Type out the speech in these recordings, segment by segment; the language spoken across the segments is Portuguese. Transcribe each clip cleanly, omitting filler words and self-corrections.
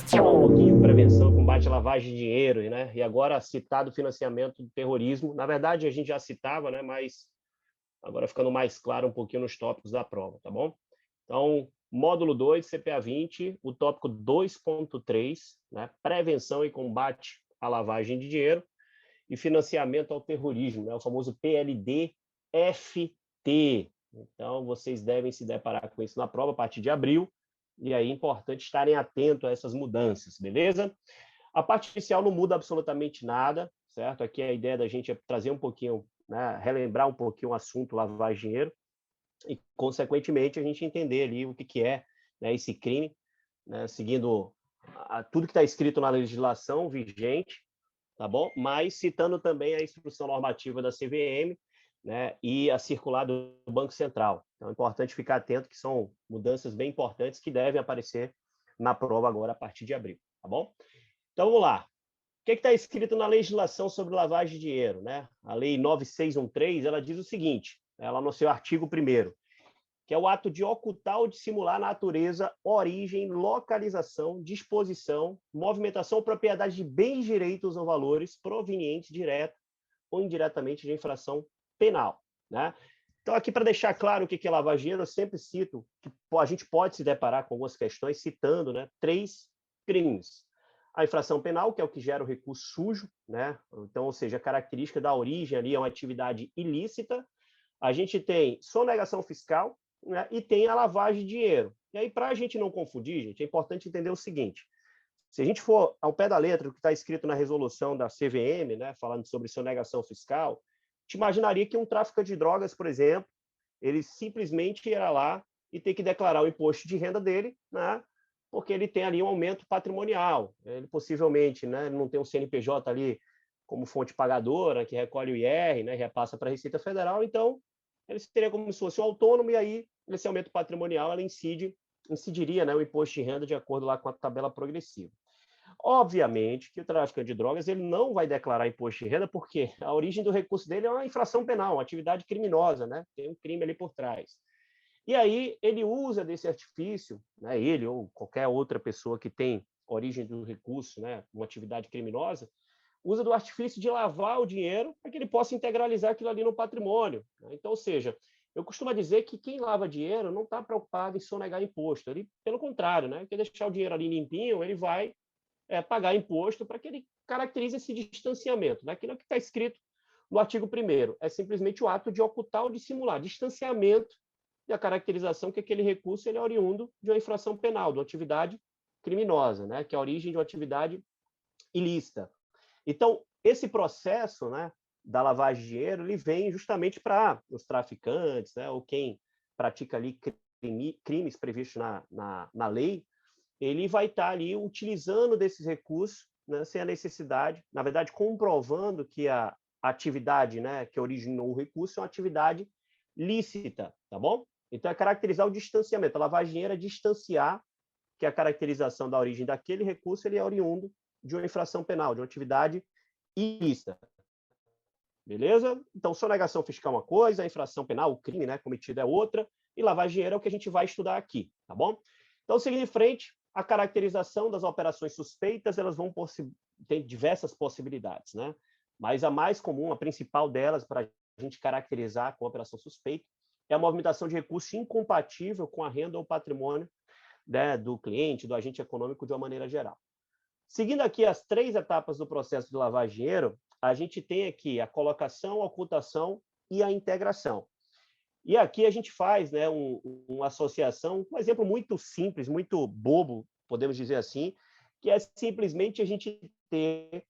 Falar um pouquinho de prevenção e combate à lavagem de dinheiro, né? E agora citado financiamento do terrorismo. Na verdade, a gente já citava, né? Mas agora ficando mais claro um pouquinho nos tópicos da prova, tá bom? Então, módulo 2, CPA 20, o tópico 2.3, né? Prevenção e combate à lavagem de dinheiro e financiamento ao terrorismo, né? O famoso PLD-FT. Então, vocês devem se deparar com isso na prova a partir de abril, e aí é importante estarem atentos a essas mudanças, beleza? A parte inicial não muda absolutamente nada, certo? Aqui a ideia da gente é trazer um pouquinho, né, relembrar um pouquinho o assunto lavagem de dinheiro e, consequentemente, a gente entender ali o que é, né, esse crime, né, seguindo tudo que está escrito na legislação vigente, tá bom? Mas citando também a instrução normativa da CVM, né, e a circular do Banco Central. Então é importante ficar atento que são mudanças bem importantes que devem aparecer na prova agora a partir de abril, tá bom? Então vamos lá. O que está escrito na legislação sobre lavagem de dinheiro, né? A Lei 9613, ela diz o seguinte, ela no seu artigo 1º, que é o ato de ocultar ou dissimular a natureza, origem, localização, disposição, movimentação ou propriedade de bens, direitos ou valores provenientes direta ou indiretamente de infração penal, né? Então, aqui para deixar claro o que é lavagem de dinheiro, eu sempre cito que a gente pode se deparar com algumas questões citando, né, 3 crimes. A infração penal, que é o que gera o recurso sujo, né? Então, ou seja, a característica da origem ali é uma atividade ilícita. A gente tem sonegação fiscal, né, e tem a lavagem de dinheiro. E aí, para a gente não confundir, gente, é importante entender o seguinte: se a gente for ao pé da letra, o que está escrito na resolução da CVM, né, falando sobre sonegação fiscal, te imaginaria que um traficante de drogas, por exemplo, ele simplesmente ia lá e ter que declarar o imposto de renda dele, né, porque ele tem ali um aumento patrimonial. Ele possivelmente, né, não tem um CNPJ ali como fonte pagadora, que recolhe o IR, né, repassa para a Receita Federal, então ele seria como se fosse um autônomo, e aí esse aumento patrimonial ela incidiria, né, o imposto de renda de acordo lá com a tabela progressiva. Obviamente que o traficante de drogas ele não vai declarar imposto de renda, porque a origem do recurso dele é uma infração penal, uma atividade criminosa, né? Tem um crime ali por trás. E aí ele usa desse artifício, né, ele ou qualquer outra pessoa que tem origem do recurso, né, uma atividade criminosa, usa do artifício de lavar o dinheiro para que ele possa integralizar aquilo ali no patrimônio, né? Então, ou seja, eu costumo dizer que quem lava dinheiro não está preocupado em sonegar imposto, ele, pelo contrário, né, quer deixar o dinheiro ali limpinho, ele vai pagar imposto para que ele caracterize esse distanciamento. Né? Aquilo que está escrito no artigo 1º é simplesmente o ato de ocultar ou dissimular, distanciamento e a caracterização que aquele recurso ele é oriundo de uma infração penal, de uma atividade criminosa, né? Que é a origem de uma atividade ilícita. Então, esse processo, né, da lavagem de dinheiro, ele vem justamente para os traficantes, né, ou quem pratica ali crimes previstos na lei, ele vai estar ali utilizando desses recursos, né, sem a necessidade, na verdade, comprovando que a atividade, né, que originou o recurso é uma atividade lícita, tá bom? Então, é caracterizar o distanciamento. A lavagem de dinheiro é distanciar que a caracterização da origem daquele recurso ele é oriundo de uma infração penal, de uma atividade ilícita. Beleza? Então, sonegação fiscal é uma coisa, a infração penal, o crime, né, cometido é outra, e lavagem de dinheiro é o que a gente vai estudar aqui, tá bom? Então, seguindo em frente, a caracterização das operações suspeitas, elas vão ter diversas possibilidades, né? Mas a mais comum, a principal delas, para a gente caracterizar com operação suspeita, é a movimentação de recurso incompatível com a renda ou patrimônio, né, do cliente, do agente econômico de uma maneira geral. Seguindo aqui as 3 etapas do processo de lavagem de dinheiro, a gente tem aqui a colocação, a ocultação e a integração. E aqui a gente faz, né, uma associação, um exemplo muito simples, muito bobo, podemos dizer assim, que é simplesmente a gente ter,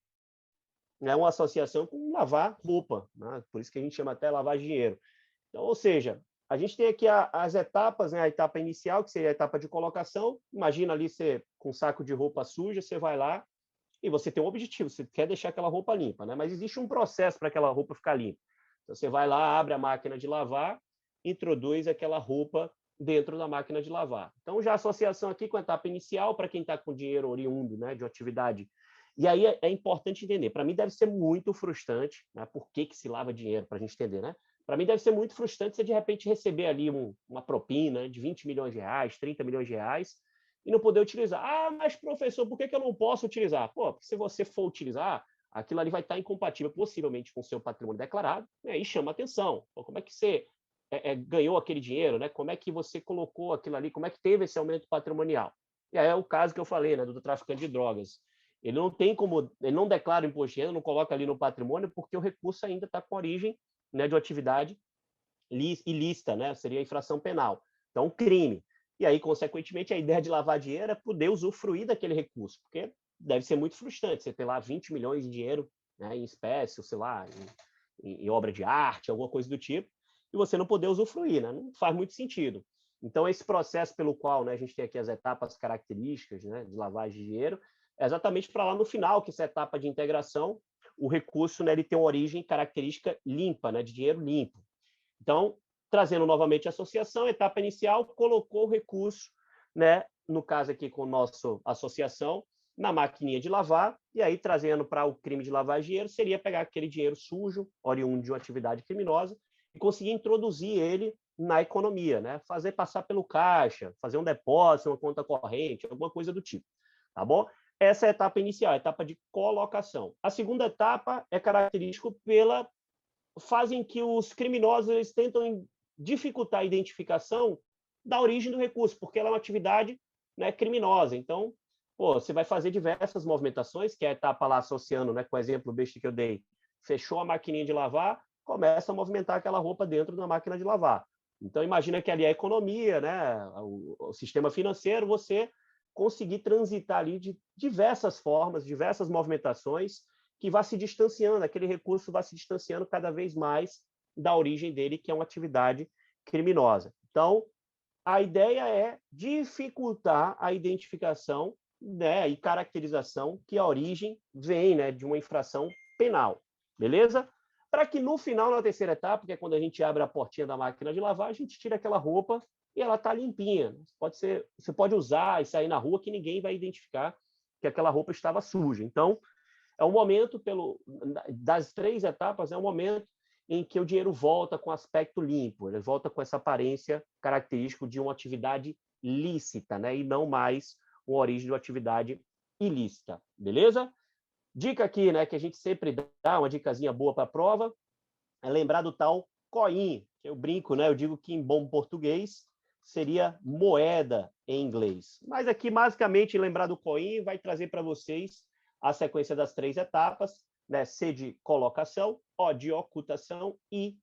né, uma associação com lavar roupa, né? Por isso que a gente chama até lavar dinheiro. Então, ou seja, a gente tem aqui as etapas, né? A etapa inicial, que seria a etapa de colocação. Imagina ali você com um saco de roupa suja, você vai lá e você tem um objetivo, você quer deixar aquela roupa limpa, né? Mas existe um processo para aquela roupa ficar limpa. Então, você vai lá, abre a máquina de lavar, introduz aquela roupa dentro da máquina de lavar. Então, já a associação aqui com a etapa inicial, para quem está com dinheiro oriundo, né, de uma atividade. E aí é importante entender, para mim deve ser muito frustrante, né? Por que se lava dinheiro, para a gente entender, né? Para mim deve ser muito frustrante você, de repente, receber ali uma propina de 20 milhões de reais, 30 milhões de reais, e não poder utilizar. Ah, mas professor, por que eu não posso utilizar? Pô, porque se você for utilizar, aquilo ali vai estar incompatível possivelmente com o seu patrimônio declarado, né, e chama atenção. Pô, como é que você ganhou aquele dinheiro, né? Como é que você colocou aquilo ali? Como é que teve esse aumento patrimonial? E aí é o caso que eu falei, né, do traficante de drogas. Ele não tem como, ele não declara o imposto de renda, não coloca ali no patrimônio, porque o recurso ainda está com origem, né, de uma atividade ilícita, né? Seria infração penal. Então, crime. E aí, consequentemente, a ideia de lavar dinheiro é poder usufruir daquele recurso, porque deve ser muito frustrante você ter lá 20 milhões de dinheiro, né, em espécie, ou sei lá, em obra de arte, alguma coisa do tipo, e você não poder usufruir, né? Não faz muito sentido. Então, esse processo pelo qual, né, a gente tem aqui as etapas características, né, de lavagem de dinheiro, é exatamente para lá no final, que essa etapa de integração, o recurso, né, ele tem uma origem característica limpa, né, de dinheiro limpo. Então, trazendo novamente a associação, etapa inicial, colocou o recurso, né, no caso aqui com a nossa associação, na maquininha de lavar, e aí trazendo para o crime de lavar dinheiro, seria pegar aquele dinheiro sujo, oriundo de uma atividade criminosa, e conseguir introduzir ele na economia, né? Fazer passar pelo caixa, fazer um depósito, uma conta corrente, alguma coisa do tipo, tá bom? Essa é a etapa inicial, a etapa de colocação. A segunda etapa é característico pela fase em que os criminosos eles tentam dificultar a identificação da origem do recurso, porque ela é uma atividade, né, criminosa. Então, pô, você vai fazer diversas movimentações, que é a etapa lá associando, né, com o exemplo besta que eu dei, fechou a maquininha de lavar, começa a movimentar aquela roupa dentro da máquina de lavar. Então, imagina que ali é a economia, né, o sistema financeiro, você conseguir transitar ali de diversas formas, diversas movimentações, que vai se distanciando, aquele recurso vai se distanciando cada vez mais da origem dele, que é uma atividade criminosa. Então, a ideia é dificultar a identificação, né, e caracterização que a origem vem, né, de uma infração penal, beleza? Para que no final, na terceira etapa, que é quando a gente abre a portinha da máquina de lavar, a gente tira aquela roupa e ela está limpinha. Você pode usar e sair na rua que ninguém vai identificar que aquela roupa estava suja. Então, é um momento, das três etapas, é um momento em que o dinheiro volta com aspecto limpo, ele volta com essa aparência característica de uma atividade lícita, né? E não mais uma origem de uma atividade ilícita, beleza? Dica aqui, né, que a gente sempre dá, uma dicasinha boa para a prova, é lembrar do tal COIN, que eu brinco, né? Eu digo que em bom português seria moeda em inglês. Mas aqui, basicamente, lembrar do COIN vai trazer para vocês a sequência das três etapas, né? C de colocação, O de ocultação e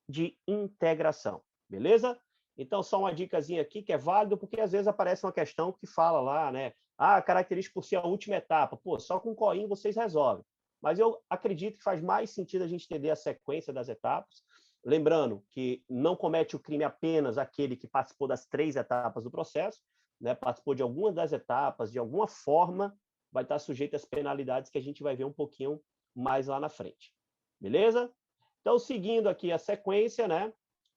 de integração, beleza? Então, só uma dicasinha aqui que é válido, porque às vezes aparece uma questão que fala lá, né? Ah, característica por ser a última etapa. Pô, só com COIN vocês resolvem. Mas eu acredito que faz mais sentido a gente entender a sequência das etapas, lembrando que não comete o crime apenas aquele que participou das três etapas do processo, né? Participou de alguma das etapas, de alguma forma, vai estar sujeito às penalidades que a gente vai ver um pouquinho mais lá na frente. Beleza? Então, seguindo aqui a sequência, né?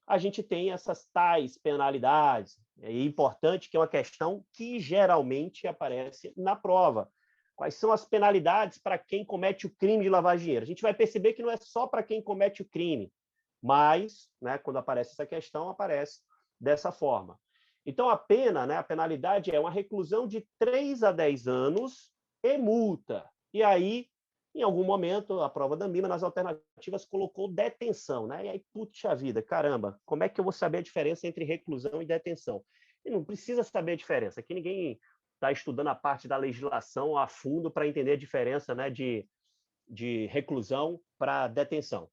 A gente tem essas tais penalidades. É importante que é uma questão que geralmente aparece na prova. Quais são as penalidades para quem comete o crime de lavar dinheiro? A gente vai perceber que não é só para quem comete o crime, mas, né, quando aparece essa questão, aparece dessa forma. Então, a pena, né, a penalidade é uma reclusão de 3 a 10 anos e multa. E aí, em algum momento, a prova da MIMA, nas alternativas, colocou detenção, né? E aí, puxa vida, caramba, como é que eu vou saber a diferença entre reclusão e detenção? E não precisa saber a diferença, aqui ninguém está estudando a parte da legislação a fundo para entender a diferença, né, de reclusão para detenção.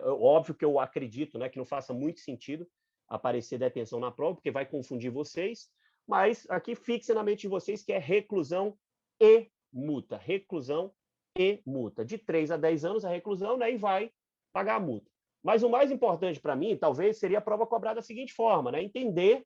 Óbvio que eu acredito, né, que não faça muito sentido aparecer detenção na prova, porque vai confundir vocês, mas aqui fixe na mente de vocês que é reclusão e multa. Reclusão e multa. De 3 a 10 anos a reclusão, né, e vai pagar a multa. Mas o mais importante para mim, talvez, seria a prova cobrada da seguinte forma, né, entender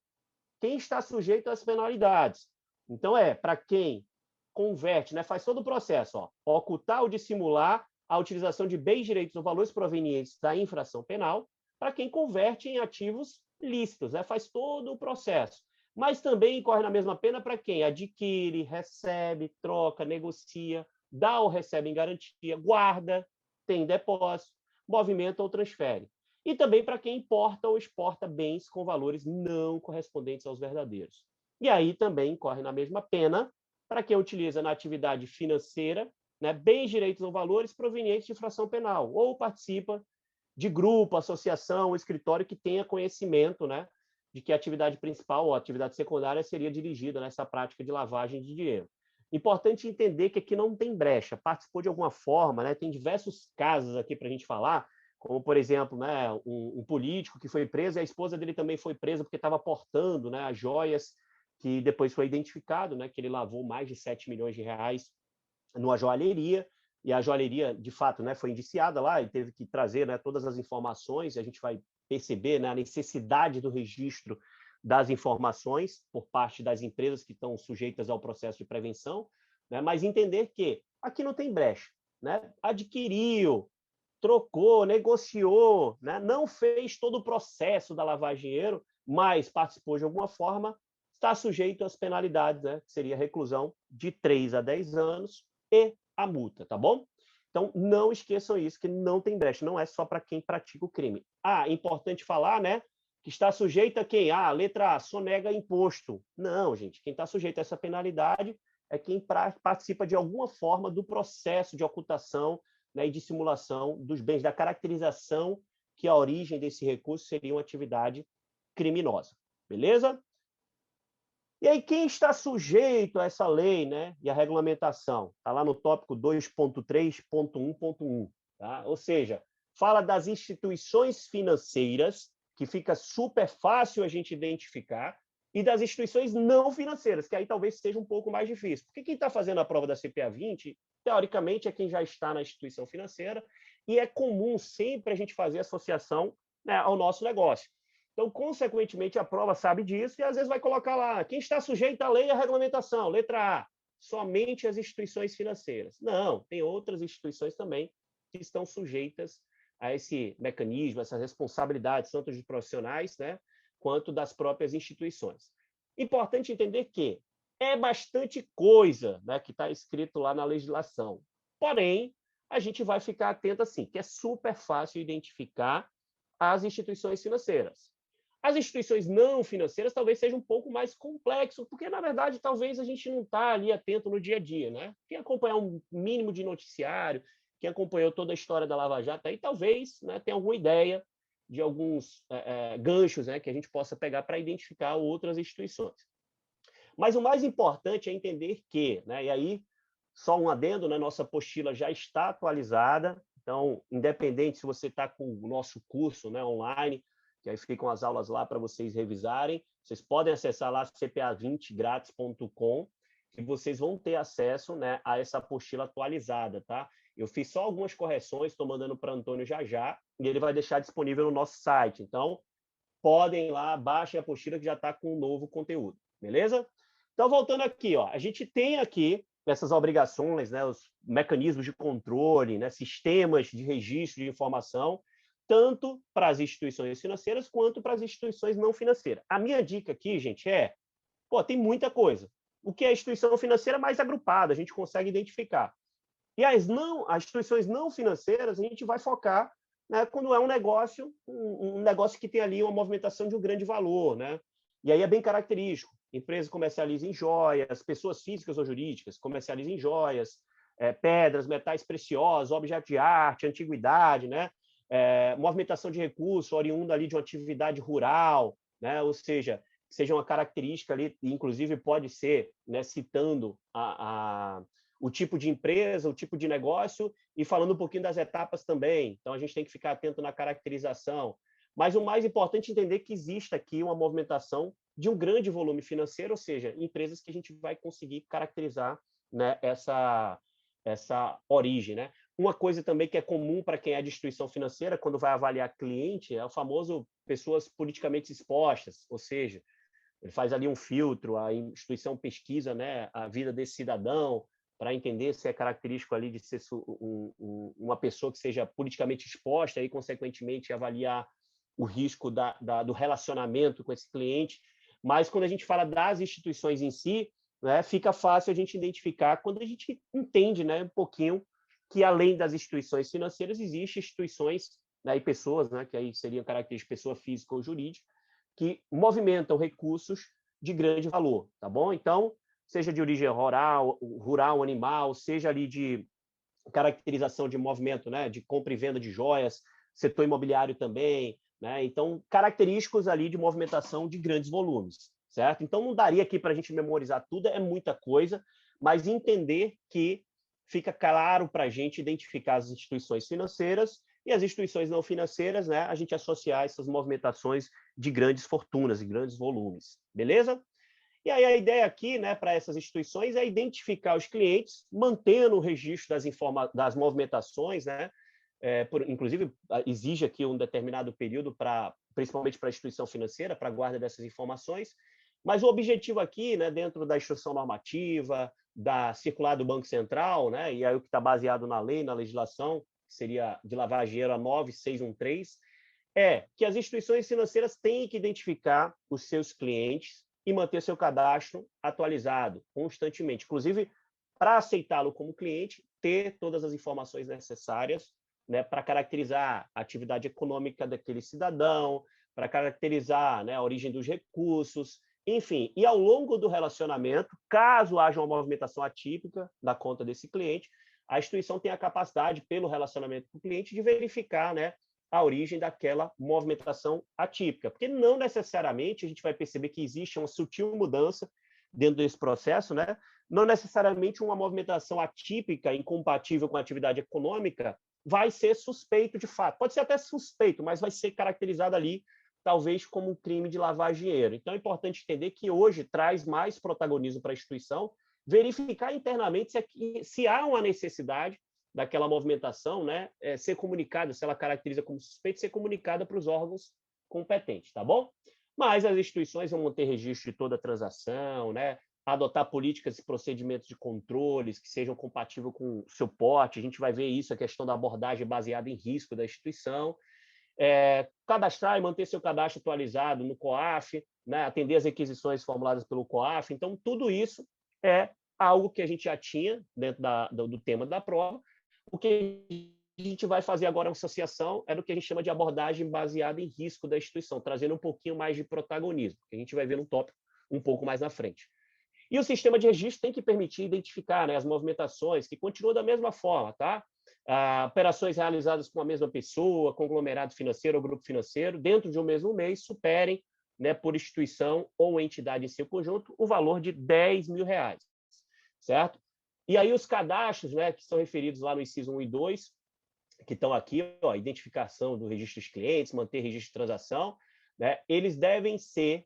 quem está sujeito às penalidades. Então, para quem converte, né, faz todo o processo, ó, ocultar ou dissimular a utilização de bens, direitos ou valores provenientes da infração penal, para quem converte em ativos lícitos, né, faz todo o processo. Mas também incorre na mesma pena para quem adquire, recebe, troca, negocia, dá ou recebe em garantia, guarda, tem depósito, movimenta ou transfere. E também para quem importa ou exporta bens com valores não correspondentes aos verdadeiros. E aí também incorre na mesma pena para quem utiliza na atividade financeira, né, bens, direitos ou valores provenientes de infração penal, ou participa de grupo, associação, escritório que tenha conhecimento, né, de que a atividade principal ou a atividade secundária seria dirigida nessa prática de lavagem de dinheiro. Importante entender que aqui não tem brecha, participou de alguma forma, né, tem diversos casos aqui para a gente falar, como, por exemplo, né, um político que foi preso e a esposa dele também foi presa porque estava portando, né, as joias, que depois foi identificado, né, que ele lavou mais de 7 milhões de reais numa joalheria, e a joalheria, de fato, né, foi indiciada lá, e teve que trazer, né, todas as informações, e a gente vai perceber, né, a necessidade do registro das informações por parte das empresas que estão sujeitas ao processo de prevenção, né, mas entender que aqui não tem brecha, né, adquiriu, trocou, negociou, né, não fez todo o processo da lavagem de dinheiro, mas participou de alguma forma, está sujeito às penalidades, né, que seria reclusão de 3 a 10 anos e a multa, tá bom? Então, não esqueçam isso, que não tem brecha, não é só para quem pratica o crime. Ah, importante falar, né, que está sujeito a quem? Ah, letra A, sonega imposto. Não, gente, quem está sujeito a essa penalidade é quem participa de alguma forma do processo de ocultação, né, e dissimulação dos bens, da caracterização que a origem desse recurso seria uma atividade criminosa. Beleza? E aí, quem está sujeito a essa lei, né, e a regulamentação? Está lá no tópico 2.3.1.1, tá? Ou seja, fala das instituições financeiras, que fica super fácil a gente identificar, e das instituições não financeiras, que aí talvez seja um pouco mais difícil. Porque quem está fazendo a prova da CPA 20, teoricamente, é quem já está na instituição financeira, e é comum sempre a gente fazer associação, né, ao nosso negócio. Então, consequentemente, a prova sabe disso e às vezes vai colocar lá quem está sujeito à lei e à regulamentação. Letra A, somente as instituições financeiras. Não, tem outras instituições também que estão sujeitas a esse mecanismo, essas responsabilidades, tanto de profissionais, né, quanto das próprias instituições. Importante entender que é bastante coisa, né, que está escrito lá na legislação. Porém, a gente vai ficar atento assim, que é super fácil identificar as instituições financeiras. As instituições não financeiras talvez seja um pouco mais complexo, porque, na verdade, talvez a gente não está ali atento no dia a dia, né? Quem acompanhar um mínimo de noticiário, quem acompanhou toda a história da Lava Jato, aí talvez, né, tenha alguma ideia de alguns ganchos, né, que a gente possa pegar para identificar outras instituições. Mas o mais importante é entender que, né, e aí, só um adendo, né, nossa apostila já está atualizada, então, independente se você está com o nosso curso, né, online, que aí ficam as aulas lá para vocês revisarem. Vocês podem acessar lá cpa20gratis.com, que vocês vão ter acesso, né, a essa apostila atualizada, tá? Eu fiz só algumas correções, estou mandando para Antônio já, e ele vai deixar disponível no nosso site. Então, podem ir lá, baixem a apostila que já está com um novo conteúdo, beleza? Então, voltando aqui, ó, a gente tem aqui essas obrigações, né, os mecanismos de controle, né, sistemas de registro de informação, tanto para as instituições financeiras quanto para as instituições não financeiras. A minha dica aqui, gente, tem muita coisa. O que é instituição financeira mais agrupada, a gente consegue identificar. E as instituições não financeiras, a gente vai focar, né, quando é um negócio que tem ali uma movimentação de um grande valor, né? E aí é bem característico. Empresa comercializa em joias, pessoas físicas ou jurídicas comercializam em joias, pedras, metais preciosos, objetos de arte, antiguidade, né? Movimentação de recursos oriunda ali de uma atividade rural, né? Ou seja, seja uma característica ali, inclusive pode ser, né, citando o tipo de empresa, o tipo de negócio e falando um pouquinho das etapas também. Então, a gente tem que ficar atento na caracterização. Mas o mais importante é entender que existe aqui uma movimentação de um grande volume financeiro, ou seja, empresas que a gente vai conseguir caracterizar, né, essa origem, né? Uma coisa também que é comum para quem é de instituição financeira, quando vai avaliar cliente, é o famoso pessoas politicamente expostas, ou seja, ele faz ali um filtro, a instituição pesquisa, né, a vida desse cidadão, para entender se é característico ali de ser uma pessoa que seja politicamente exposta e, consequentemente, avaliar o risco do relacionamento com esse cliente. Mas, quando a gente fala das instituições em si, né, fica fácil a gente identificar quando a gente entende, né, um pouquinho que, além das instituições financeiras, existem instituições, né, e pessoas, né, que aí seriam características de pessoa física ou jurídica, que movimentam recursos de grande valor, tá bom? Então, seja de origem rural, animal, seja ali de caracterização de movimento, né, de compra e venda de joias, setor imobiliário também, né? Então, característicos ali de movimentação de grandes volumes, certo? Então, não daria aqui para a gente memorizar tudo, é muita coisa, mas entender que fica claro para a gente identificar as instituições financeiras e as instituições não financeiras, né? A gente associar essas movimentações de grandes fortunas e grandes volumes, beleza? E aí a ideia aqui, né, para essas instituições é identificar os clientes, mantendo o registro das movimentações, né? Inclusive, exige aqui um determinado período, principalmente para a instituição financeira, para a guarda dessas informações, mas o objetivo aqui, né, dentro da instrução normativa, da circular do Banco Central, né, e aí o que está baseado na lei, na legislação, que seria de lavagem de dinheiro a 9613, é que as instituições financeiras têm que identificar os seus clientes e manter seu cadastro atualizado constantemente. Inclusive, para aceitá-lo como cliente, ter todas as informações necessárias, né, para caracterizar a atividade econômica daquele cidadão, para caracterizar, né, a origem dos recursos, enfim. E ao longo do relacionamento, caso haja uma movimentação atípica da conta desse cliente, a instituição tem a capacidade, pelo relacionamento com o cliente, de verificar, né, a origem daquela movimentação atípica, porque não necessariamente a gente vai perceber que existe uma sutil mudança dentro desse processo, né? Não necessariamente uma movimentação atípica, incompatível com a atividade econômica, vai ser suspeito de fato. Pode ser até suspeito, mas vai ser caracterizado ali, talvez, como um crime de lavagem de dinheiro. Então, é importante entender que hoje traz mais protagonismo para a instituição, verificar internamente se há uma necessidade daquela movimentação, né, ser comunicada, se ela caracteriza como suspeita, ser comunicada para os órgãos competentes, tá bom? Mas as instituições vão manter registro de toda a transação, né, adotar políticas e procedimentos de controles que sejam compatíveis com o seu porte. A gente vai ver isso, a questão da abordagem baseada em risco da instituição. Cadastrar e manter seu cadastro atualizado no COAF, né, atender as requisições formuladas pelo COAF. Então, tudo isso é algo que a gente já tinha dentro do tema da prova. O que a gente vai fazer agora, a associação, é do que a gente chama de abordagem baseada em risco da instituição, trazendo um pouquinho mais de protagonismo, que a gente vai ver no tópico um pouco mais na frente. E o sistema de registro tem que permitir identificar, né, as movimentações, que continuam da mesma forma, tá? Operações realizadas com a mesma pessoa, conglomerado financeiro ou grupo financeiro, dentro de um mesmo mês, superem, né, por instituição ou entidade em seu conjunto, o valor de R$10.000, certo? E aí os cadastros, né, que são referidos lá no inciso 1 e 2, que estão aqui, ó, identificação do registro dos clientes, manter registro de transação, né, eles devem ser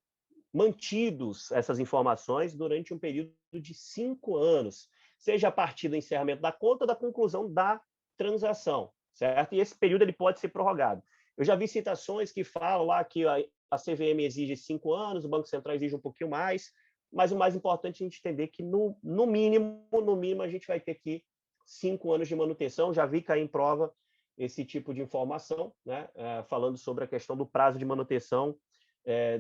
mantidos, essas informações, durante um período de 5 anos, seja a partir do encerramento da conta ou da conclusão da transação, certo? E esse período ele pode ser prorrogado. Eu já vi citações que falam lá que a CVM exige 5 anos, o Banco Central exige um pouquinho mais, mas o mais importante é a gente entender que, no mínimo, a gente vai ter aqui 5 anos de manutenção. Já vi cair em prova esse tipo de informação, né? Falando sobre a questão do prazo de manutenção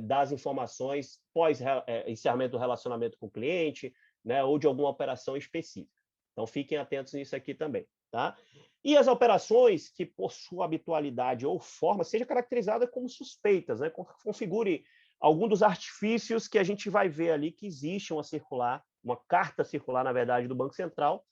das informações pós encerramento do relacionamento com o cliente, né? Ou de alguma operação específica. Então, fiquem atentos nisso aqui também, tá? E as operações que, por sua habitualidade ou forma, seja caracterizada como suspeitas, né? Configure algum dos artifícios que a gente vai ver ali que existe uma carta circular, na verdade, do Banco Central,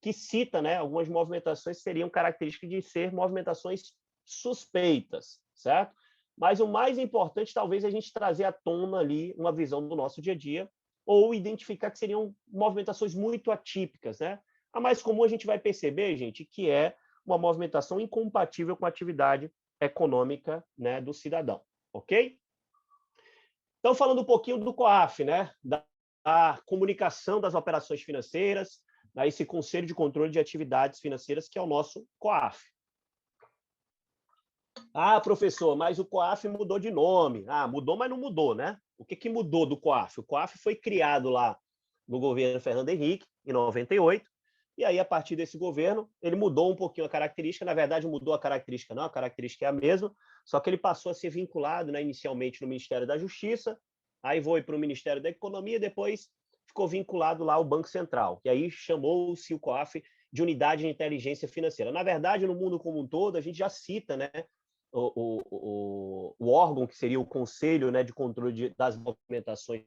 que cita, né, algumas movimentações que seriam características de ser movimentações suspeitas, certo? Mas o mais importante, talvez, é a gente trazer à tona ali uma visão do nosso dia a dia, ou identificar que seriam movimentações muito atípicas, né? A mais comum a gente vai perceber, gente, que é uma movimentação incompatível com a atividade econômica, né, do cidadão, ok? Então, falando um pouquinho do COAF, né, da comunicação das operações financeiras, né, esse Conselho de Controle de Atividades Financeiras, que é o nosso COAF. Ah, professor, mas o COAF mudou de nome. Ah, mudou, mas não mudou, né? O que mudou do COAF? O COAF foi criado lá no governo Fernando Henrique, em 98, e aí, a partir desse governo, ele mudou um pouquinho a característica. Na verdade, mudou a característica não, a característica é a mesma, só que ele passou a ser vinculado, né, inicialmente no Ministério da Justiça, aí foi para o Ministério da Economia, depois ficou vinculado lá ao Banco Central, e aí chamou-se o COAF de Unidade de Inteligência Financeira. Na verdade, no mundo como um todo, a gente já cita, né, o órgão que seria o Conselho, né, de Controle das Movimentações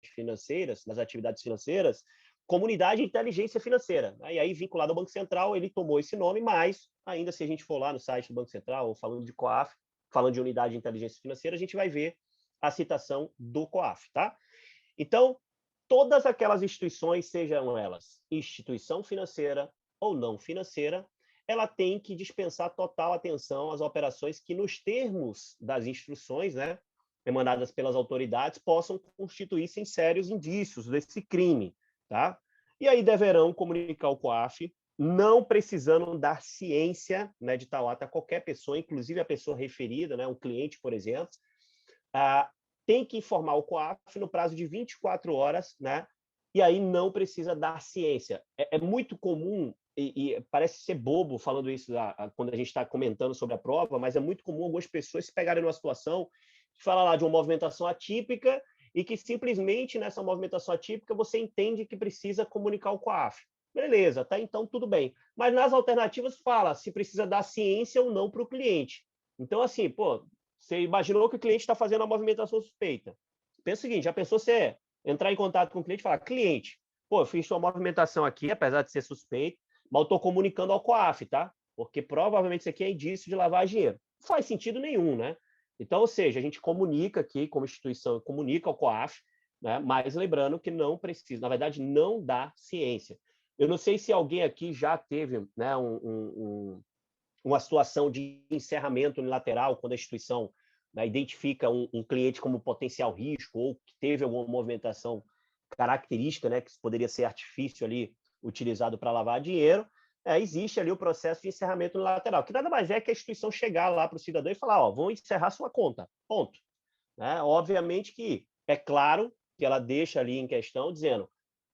financeiras, nas atividades financeiras, Comunidade de Inteligência Financeira. E aí, vinculado ao Banco Central, ele tomou esse nome, mas ainda se a gente for lá no site do Banco Central, ou falando de COAF, falando de Unidade de Inteligência Financeira, a gente vai ver a citação do COAF, tá? Então, todas aquelas instituições, sejam elas instituição financeira ou não financeira, ela tem que dispensar total atenção às operações que, nos termos das instruções, né, emanadas pelas autoridades, possam constituir-se em sérios indícios desse crime, tá? E aí deverão comunicar ao COAF, não precisando dar ciência, né, de tal ato a qualquer pessoa, inclusive a pessoa referida, né, um cliente, por exemplo, tem que informar o COAF no prazo de 24 horas, né? E aí não precisa dar ciência. É muito comum, e parece ser bobo falando isso quando a gente está comentando sobre a prova, mas é muito comum algumas pessoas se pegarem numa situação que fala lá de uma movimentação atípica e que simplesmente nessa movimentação atípica você entende que precisa comunicar ao COAF. Beleza, tá? Então tudo bem. Mas nas alternativas fala se precisa dar ciência ou não para o cliente. Então, assim, pô, você imaginou que o cliente está fazendo uma movimentação suspeita. Pensa o seguinte, já pensou você entrar em contato com o cliente e falar, cliente, pô, eu fiz sua movimentação aqui, apesar de ser suspeito, mas eu estou comunicando ao COAF, tá? Porque provavelmente isso aqui é indício de lavar dinheiro. Não faz sentido nenhum, né? Então, ou seja, a gente comunica aqui, como instituição, comunica ao COAF, né? Mas lembrando que não precisa, na verdade, não dá ciência. Eu não sei se alguém aqui já teve, né, uma situação de encerramento unilateral, quando a instituição, né, identifica um cliente como potencial risco ou que teve alguma movimentação característica, né, que poderia ser artifício ali utilizado para lavar dinheiro, existe ali o processo de encerramento unilateral, que nada mais é que a instituição chegar lá para o cidadão e falar, ó, vão encerrar sua conta, ponto. Né? Obviamente que é claro que ela deixa ali em questão dizendo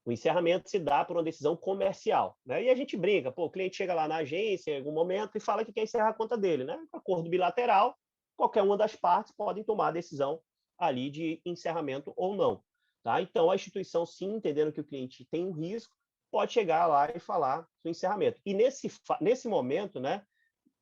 o encerramento se dá por uma decisão comercial. Né? E a gente brinca, pô, o cliente chega lá na agência em algum momento e fala que quer encerrar a conta dele. Né? Acordo bilateral, qualquer uma das partes pode tomar a decisão ali de encerramento ou não. Tá? Então, a instituição, sim, entendendo que o cliente tem um risco, pode chegar lá e falar do encerramento. E nesse momento, né,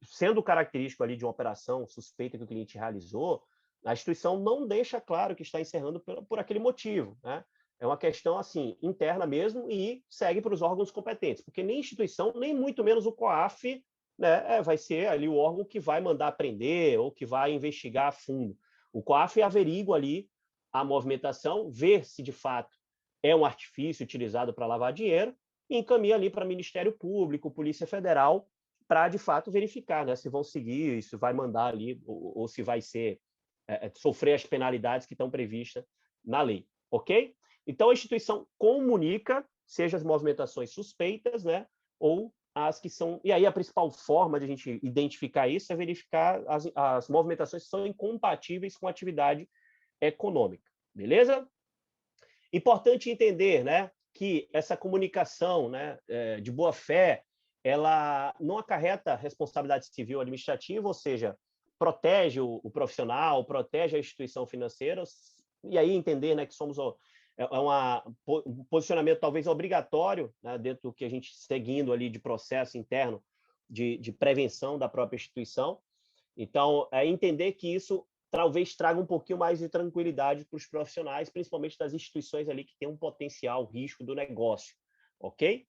sendo característico ali de uma operação suspeita que o cliente realizou, a instituição não deixa claro que está encerrando por aquele motivo. Né? É uma questão assim interna mesmo e segue para os órgãos competentes, porque nem instituição, nem muito menos o COAF, né, vai ser ali o órgão que vai mandar prender ou que vai investigar a fundo. O COAF averigua ali a movimentação, ver se de fato é um artifício utilizado para lavar dinheiro e encaminha ali para Ministério Público, Polícia Federal, para de fato verificar, né, se vão seguir, se vai mandar ali ou se vai ser sofrer as penalidades que estão previstas na lei, ok? Então, a instituição comunica, seja as movimentações suspeitas, né, ou as que são... E aí, a principal forma de a gente identificar isso é verificar as movimentações que são incompatíveis com a atividade econômica, beleza? Importante entender, né, que essa comunicação, né, de boa-fé, ela não acarreta responsabilidade civil administrativa, ou seja, protege o profissional, protege a instituição financeira, e aí entender, né, que somos um posicionamento talvez obrigatório, né, dentro do que a gente seguindo ali de processo interno de prevenção da própria instituição. Então, entender que isso talvez traga um pouquinho mais de tranquilidade para os profissionais, principalmente das instituições ali que têm um potencial risco do negócio, ok?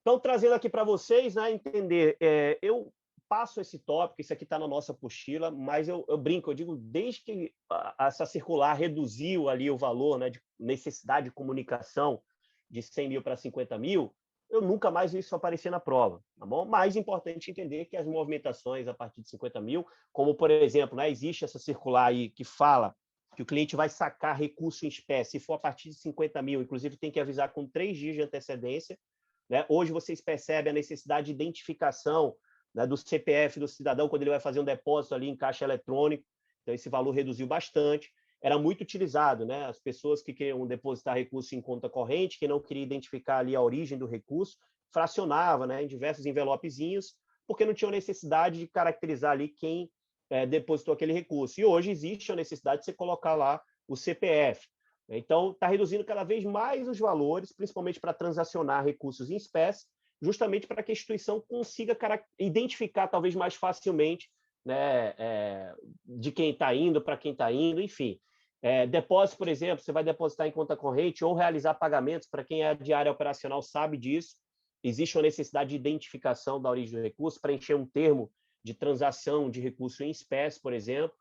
Então, trazendo aqui para vocês, né, entender, eu passo esse tópico, isso aqui está na nossa apostila, mas eu brinco, eu digo, desde que essa circular reduziu ali o valor, né, de necessidade de comunicação de 100 mil para 50 mil, eu nunca mais vi isso aparecer na prova, tá bom? Mais importante entender que as movimentações a partir de 50 mil, como, por exemplo, né, existe essa circular aí que fala que o cliente vai sacar recurso em espécie, se for a partir de 50 mil, inclusive tem que avisar com 3 dias de antecedência, né? Hoje vocês percebem a necessidade de identificação, né, do CPF do cidadão quando ele vai fazer um depósito ali em caixa eletrônico, então esse valor reduziu bastante. Era muito utilizado, né? As pessoas que queriam depositar recurso em conta corrente, que não queria identificar ali a origem do recurso, fracionava, né, em diversos envelopezinhos, porque não tinha necessidade de caracterizar ali quem depositou aquele recurso. E hoje existe a necessidade de você colocar lá o CPF. Então, está reduzindo cada vez mais os valores, principalmente para transacionar recursos em espécie, justamente para que a instituição consiga identificar talvez mais facilmente, né, de quem está indo, para quem está indo, enfim. Depósito, por exemplo, você vai depositar em conta corrente ou realizar pagamentos, para quem é de área operacional sabe disso, existe uma necessidade de identificação da origem do recurso, preencher um termo de transação de recurso em espécie, por exemplo,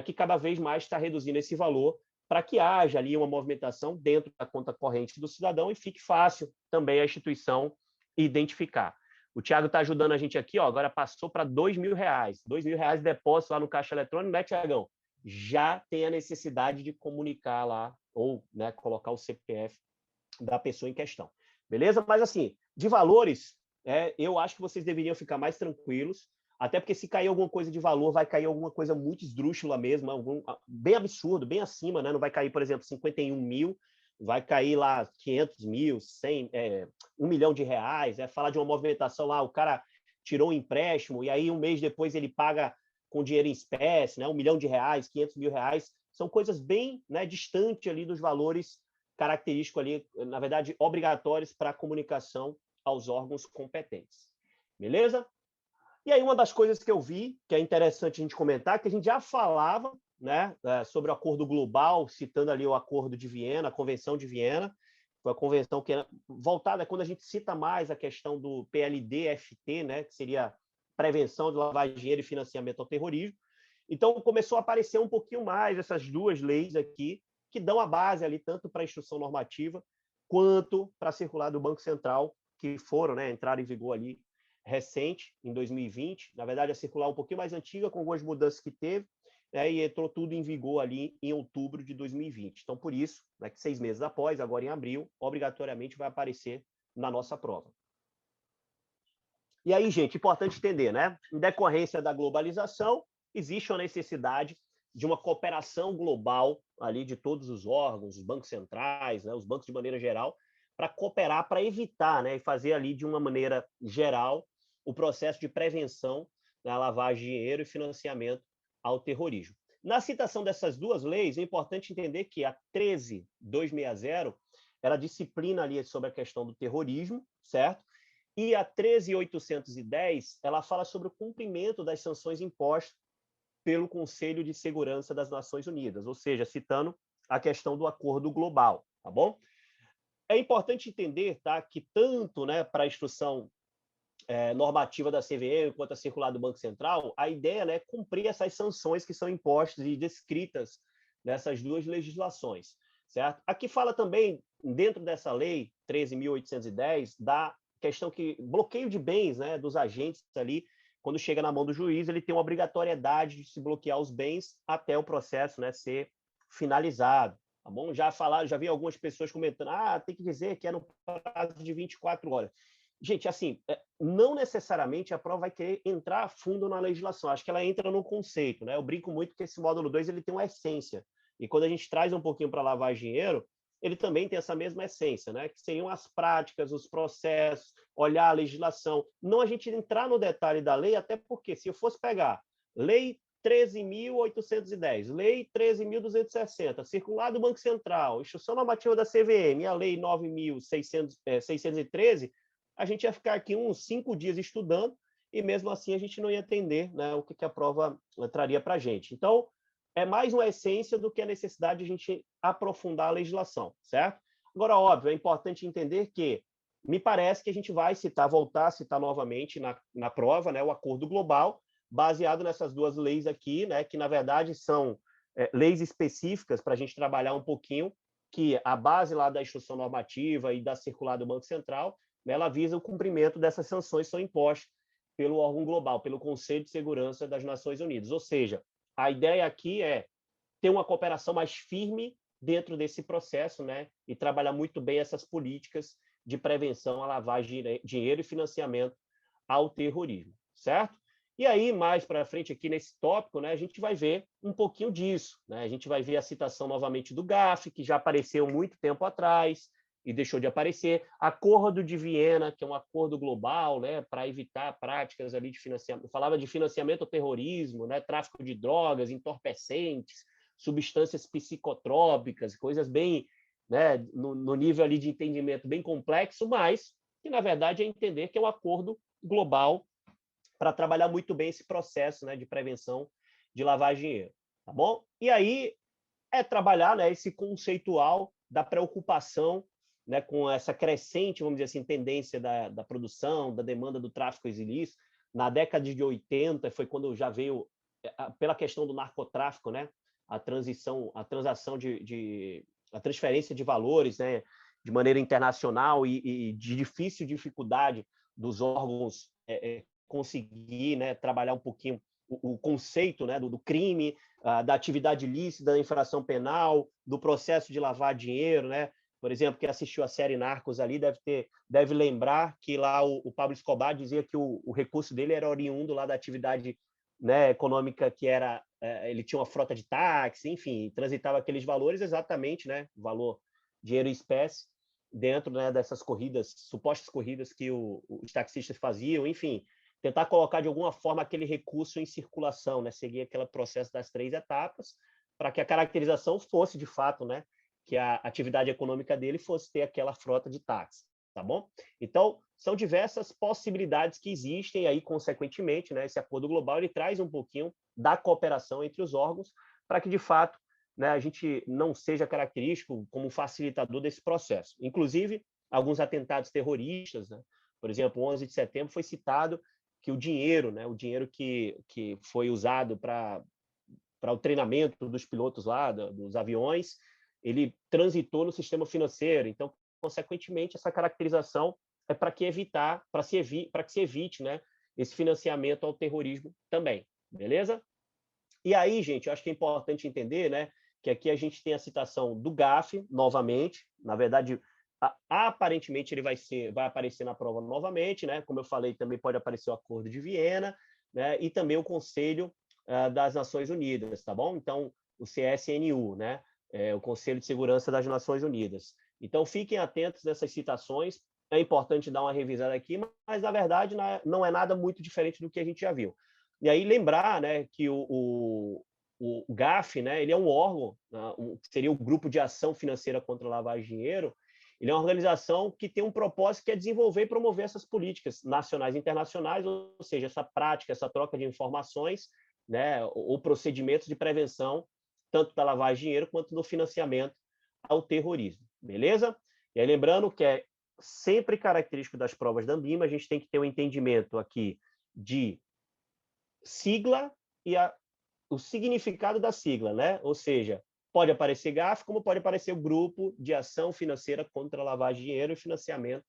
que cada vez mais está reduzindo esse valor para que haja ali uma movimentação dentro da conta corrente do cidadão e fique fácil também a instituição identificar. O Thiago está ajudando a gente aqui, ó, agora passou para R$2.000. R$2.000 de depósito lá no caixa eletrônico, né, Thiagão? Já tem a necessidade de comunicar lá, ou né, colocar o CPF da pessoa em questão. Beleza? Mas, assim, de valores, eu acho que vocês deveriam ficar mais tranquilos, até porque se cair alguma coisa de valor, vai cair alguma coisa muito esdrúxula mesmo, bem absurdo, bem acima, né? Não vai cair, por exemplo, 51 mil, vai cair lá 500 mil, 100, R$1 milhão, falar de uma movimentação lá, o cara tirou um empréstimo e aí um mês depois ele paga com dinheiro em espécie, né? R$1 milhão, 500 mil reais, são coisas bem, né, distantes ali dos valores característicos ali, na verdade, obrigatórios para a comunicação aos órgãos competentes. Beleza? E aí uma das coisas que eu vi, que é interessante a gente comentar, que a gente já falava, né, sobre o acordo global, citando ali o acordo de Viena, a Convenção de Viena, foi a convenção que era voltada quando a gente cita mais a questão do PLD-FT, né, que seria prevenção de lavagem de dinheiro e financiamento ao terrorismo. Então começou a aparecer um pouquinho mais essas duas leis aqui, que dão a base ali tanto para a instrução normativa quanto para a circular do Banco Central, que foram, né, entraram em vigor ali recente, em 2020. Na verdade, a circular um pouquinho mais antiga, com algumas mudanças que teve, né, e entrou tudo em vigor ali em outubro de 2020. Então, por isso, né, que 6 meses após, agora em abril, obrigatoriamente vai aparecer na nossa prova. E aí, gente, importante entender, né? Em decorrência da globalização, existe uma necessidade de uma cooperação global ali de todos os órgãos, os bancos centrais, né, os bancos de maneira geral, para cooperar, para evitar, né, e fazer ali de uma maneira geral o processo de prevenção da lavagem de dinheiro e financiamento ao terrorismo. Na citação dessas duas leis, é importante entender que a 13.260 ela disciplina ali sobre a questão do terrorismo, certo? E a 13.810 ela fala sobre o cumprimento das sanções impostas pelo Conselho de Segurança das Nações Unidas, ou seja, citando a questão do acordo global, tá bom? É importante entender, tá, que tanto, né, para a instrução normativa da CVM quanto a circular do Banco Central, a ideia, né, é cumprir essas sanções que são impostas e descritas nessas duas legislações, certo? Aqui fala também, dentro dessa lei 13.810, da questão que bloqueio de bens, né, dos agentes ali, quando chega na mão do juiz, ele tem uma obrigatoriedade de se bloquear os bens até o processo, né, ser finalizado. Tá bom? Já vi algumas pessoas comentando, tem que dizer que é no prazo de 24 horas. Gente, assim, não necessariamente a prova vai querer entrar a fundo na legislação, acho que ela entra no conceito, né? Eu brinco muito que esse módulo 2 ele tem uma essência, e quando a gente traz um pouquinho para lavar dinheiro, ele também tem essa mesma essência, né? Que seriam as práticas, os processos, olhar a legislação, não a gente entrar no detalhe da lei, até porque se eu fosse pegar lei 13.810, lei 13.260, circular do Banco Central, instrução normativa da CVM e a lei 9.613, a gente ia ficar aqui uns 5 dias estudando e mesmo assim a gente não ia entender, né, o que a prova traria para a gente. Então, é mais uma essência do que a necessidade de a gente aprofundar a legislação, certo? Agora, óbvio, é importante entender que me parece que a gente vai voltar a citar novamente na prova, né, o acordo global, baseado nessas duas leis aqui, né, que na verdade são leis específicas para a gente trabalhar um pouquinho, que a base lá da instrução normativa e da circular do Banco Central, né, ela visa o cumprimento dessas sanções que são impostas pelo órgão global, pelo Conselho de Segurança das Nações Unidas. Ou seja, a ideia aqui é ter uma cooperação mais firme dentro desse processo, né, e trabalhar muito bem essas políticas de prevenção à lavagem de dinheiro e financiamento ao terrorismo, certo? E aí, mais para frente aqui nesse tópico, né, a gente vai ver um pouquinho disso, né? A gente vai ver a citação novamente do GAF, que já apareceu muito tempo atrás e deixou de aparecer, Acordo de Viena, que é um acordo global, né, para evitar práticas ali de financiamento, falava de financiamento ao terrorismo, né, tráfico de drogas, entorpecentes, substâncias psicotrópicas, coisas bem, né, no nível ali de entendimento bem complexo, mas que na verdade é entender que é um acordo global para trabalhar muito bem esse processo, né, de prevenção de lavagem de dinheiro, tá bom? E aí, é trabalhar, né, esse conceitual da preocupação, né, com essa crescente, vamos dizer assim, tendência da produção, da demanda do tráfico ilícito. Na década de 80 foi quando já veio, pela questão do narcotráfico, né, a transferência de valores, né, de maneira internacional e de difícil dificuldade dos órgãos conseguir, né, trabalhar um pouquinho o conceito, né, do crime, da atividade ilícita, da infração penal, do processo de lavar dinheiro, né? Por exemplo, quem assistiu a série Narcos ali deve lembrar que lá o Pablo Escobar dizia que o recurso dele era oriundo lá da atividade, né, econômica, que era ele tinha uma frota de táxi, enfim, transitava aqueles valores exatamente, né, valor dinheiro em espécie dentro, né, dessas corridas, supostas corridas que os taxistas faziam, enfim, tentar colocar de alguma forma aquele recurso em circulação, né, seguir aquele processo das 3 etapas, para que a caracterização fosse de fato, né, que a atividade econômica dele fosse ter aquela frota de táxi, tá bom? Então, são diversas possibilidades que existem, e aí, consequentemente, né, esse acordo global ele traz um pouquinho da cooperação entre os órgãos, para que, de fato, né, a gente não seja característico como facilitador desse processo. Inclusive, alguns atentados terroristas, né, por exemplo, o 11 de setembro foi citado que o dinheiro, né, o dinheiro que foi usado para o treinamento dos pilotos lá, dos aviões, ele transitou no sistema financeiro. Então, consequentemente, essa caracterização é para que se evite, né, esse financiamento ao terrorismo também, beleza? E aí, gente, eu acho que é importante entender, né, que aqui a gente tem a citação do GAF, novamente, na verdade, aparentemente ele vai aparecer na prova novamente, né? Como eu falei, também pode aparecer o Acordo de Viena, né? E também o Conselho das Nações Unidas, tá bom? Então, o CSNU, né? O Conselho de Segurança das Nações Unidas. Então, fiquem atentos nessas citações. É importante dar uma revisada aqui, mas na verdade não é nada muito diferente do que a gente já viu. E aí lembrar, né, que o GAF, né, ele é um órgão, seria o Grupo de Ação Financeira contra a Lavagem de Dinheiro. Ele é uma organização que tem um propósito que é desenvolver e promover essas políticas nacionais e internacionais, ou seja, essa prática, essa troca de informações, né, ou procedimentos de prevenção, tanto da lavagem de dinheiro quanto do financiamento ao terrorismo. Beleza? E aí, lembrando que é sempre característico das provas da Anbima, a gente tem que ter um entendimento aqui de sigla e o significado da sigla, né? Ou seja, pode aparecer GAF, como pode aparecer o Grupo de Ação Financeira contra a Lavagem de Dinheiro e Financiamento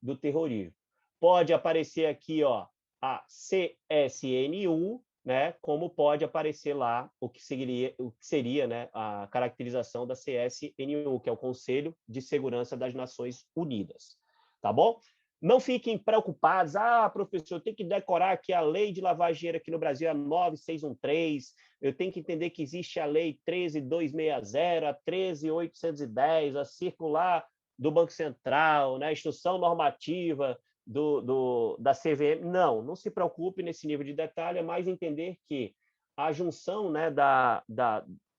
do Terrorismo. Pode aparecer aqui, ó, a CSNU, né? Como pode aparecer lá o que seria, né, a caracterização da CSNU, que é o Conselho de Segurança das Nações Unidas. Tá bom? Não fiquem preocupados. Professor, eu tenho que decorar que a lei de lavagem de dinheiro aqui no Brasil é a 9613. Eu tenho que entender que existe a lei 13260, a 13810, a circular do Banco Central, né? A instrução normativa da CVM. Não se preocupe nesse nível de detalhe, é mais entender que a junção, né,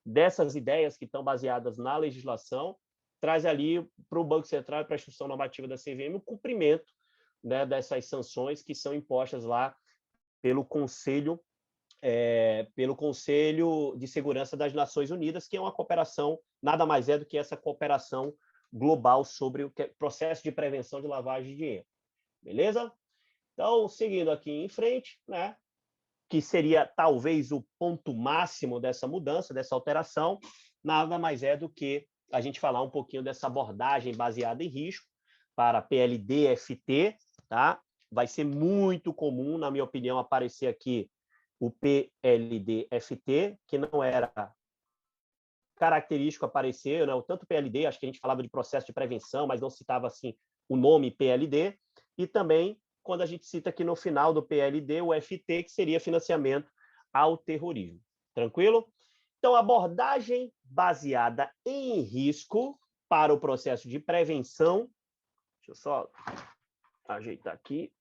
dessas ideias que estão baseadas na legislação traz ali para o Banco Central e para a instrução normativa da CVM o cumprimento, né, dessas sanções que são impostas lá pelo Conselho de Segurança das Nações Unidas, que é uma cooperação, nada mais é do que essa cooperação global sobre o processo de prevenção de lavagem de dinheiro. Beleza? Então, seguindo aqui em frente, né, que seria talvez o ponto máximo dessa mudança, dessa alteração, nada mais é do que a gente falar um pouquinho dessa abordagem baseada em risco para PLD-FT, tá? Vai ser muito comum, na minha opinião, aparecer aqui o PLD-FT, que não era característico aparecer, né? Tanto o PLD, acho que a gente falava de processo de prevenção, mas não citava assim o nome PLD, e também quando a gente cita aqui no final do PLD o FT, que seria financiamento ao terrorismo. Tranquilo? Então, abordagem baseada em risco para o processo de prevenção. Deixa eu só ajeitar aqui.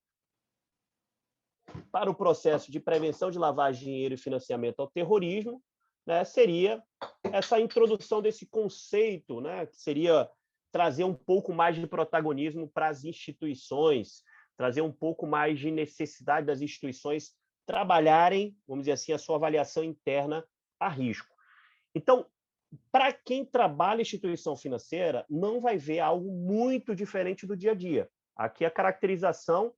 Para o processo de prevenção de lavagem de dinheiro e financiamento ao terrorismo, né, seria essa introdução desse conceito, né, que seria trazer um pouco mais de protagonismo para as instituições, trazer um pouco mais de necessidade das instituições trabalharem, vamos dizer assim, a sua avaliação interna a risco. Então, Para quem trabalha em instituição financeira, não vai ver algo muito diferente do dia a dia. Aqui a caracterização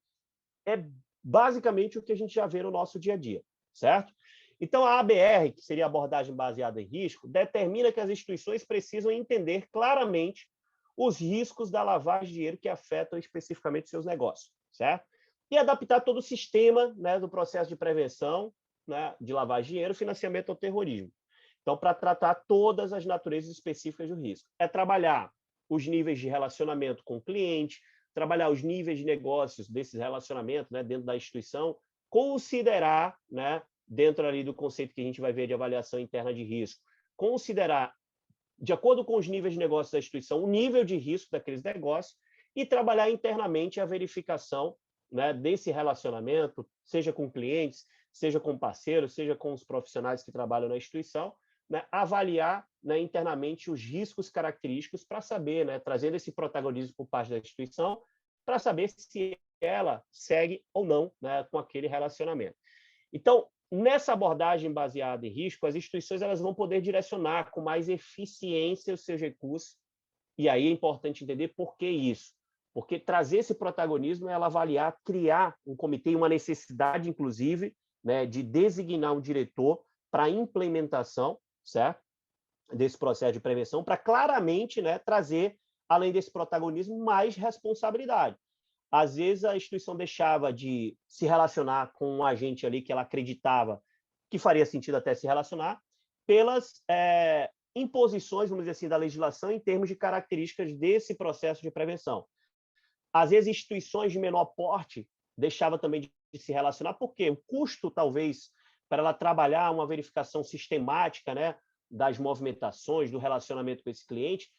é basicamente o que a gente já vê no nosso dia a dia, certo? Então, a ABR, que seria a abordagem baseada em risco, determina que as instituições precisam entender claramente os riscos da lavagem de dinheiro que afetam especificamente seus negócios, certo? E adaptar todo o sistema, né, do processo de prevenção, né, de lavagem de dinheiro e financiamento ao terrorismo. Então, para tratar todas as naturezas específicas do risco. É trabalhar os níveis de relacionamento com o cliente, trabalhar os níveis de negócios desses relacionamentos, né, dentro da instituição, considerar, né, dentro ali do conceito que a gente vai ver de avaliação interna de risco, considerar, de acordo com os níveis de negócio da instituição, o nível de risco daqueles negócios e trabalhar internamente a verificação, né, desse relacionamento, seja com clientes, seja com parceiros, seja com os profissionais que trabalham na instituição, né, avaliar, né, internamente os riscos característicos para saber, né, trazendo esse protagonismo por parte da instituição, para saber se ela segue ou não, né, com aquele relacionamento. Então, nessa abordagem baseada em risco, as instituições elas vão poder direcionar com mais eficiência os seus recursos, e aí é importante entender por que isso. Porque trazer esse protagonismo é ela avaliar, criar um comitê, uma necessidade, inclusive, né, de designar um diretor para a implementação, certo? Desse processo de prevenção, para claramente, né, trazer, além desse protagonismo, mais responsabilidade. Às vezes a instituição deixava de se relacionar com um agente ali que ela acreditava que faria sentido até se relacionar, pelas imposições, vamos dizer assim, da legislação em termos de características desse processo de prevenção. Às vezes instituições de menor porte deixavam também de se relacionar, porque o custo, talvez, para ela trabalhar uma verificação sistemática, né, das movimentações, do relacionamento com esse cliente,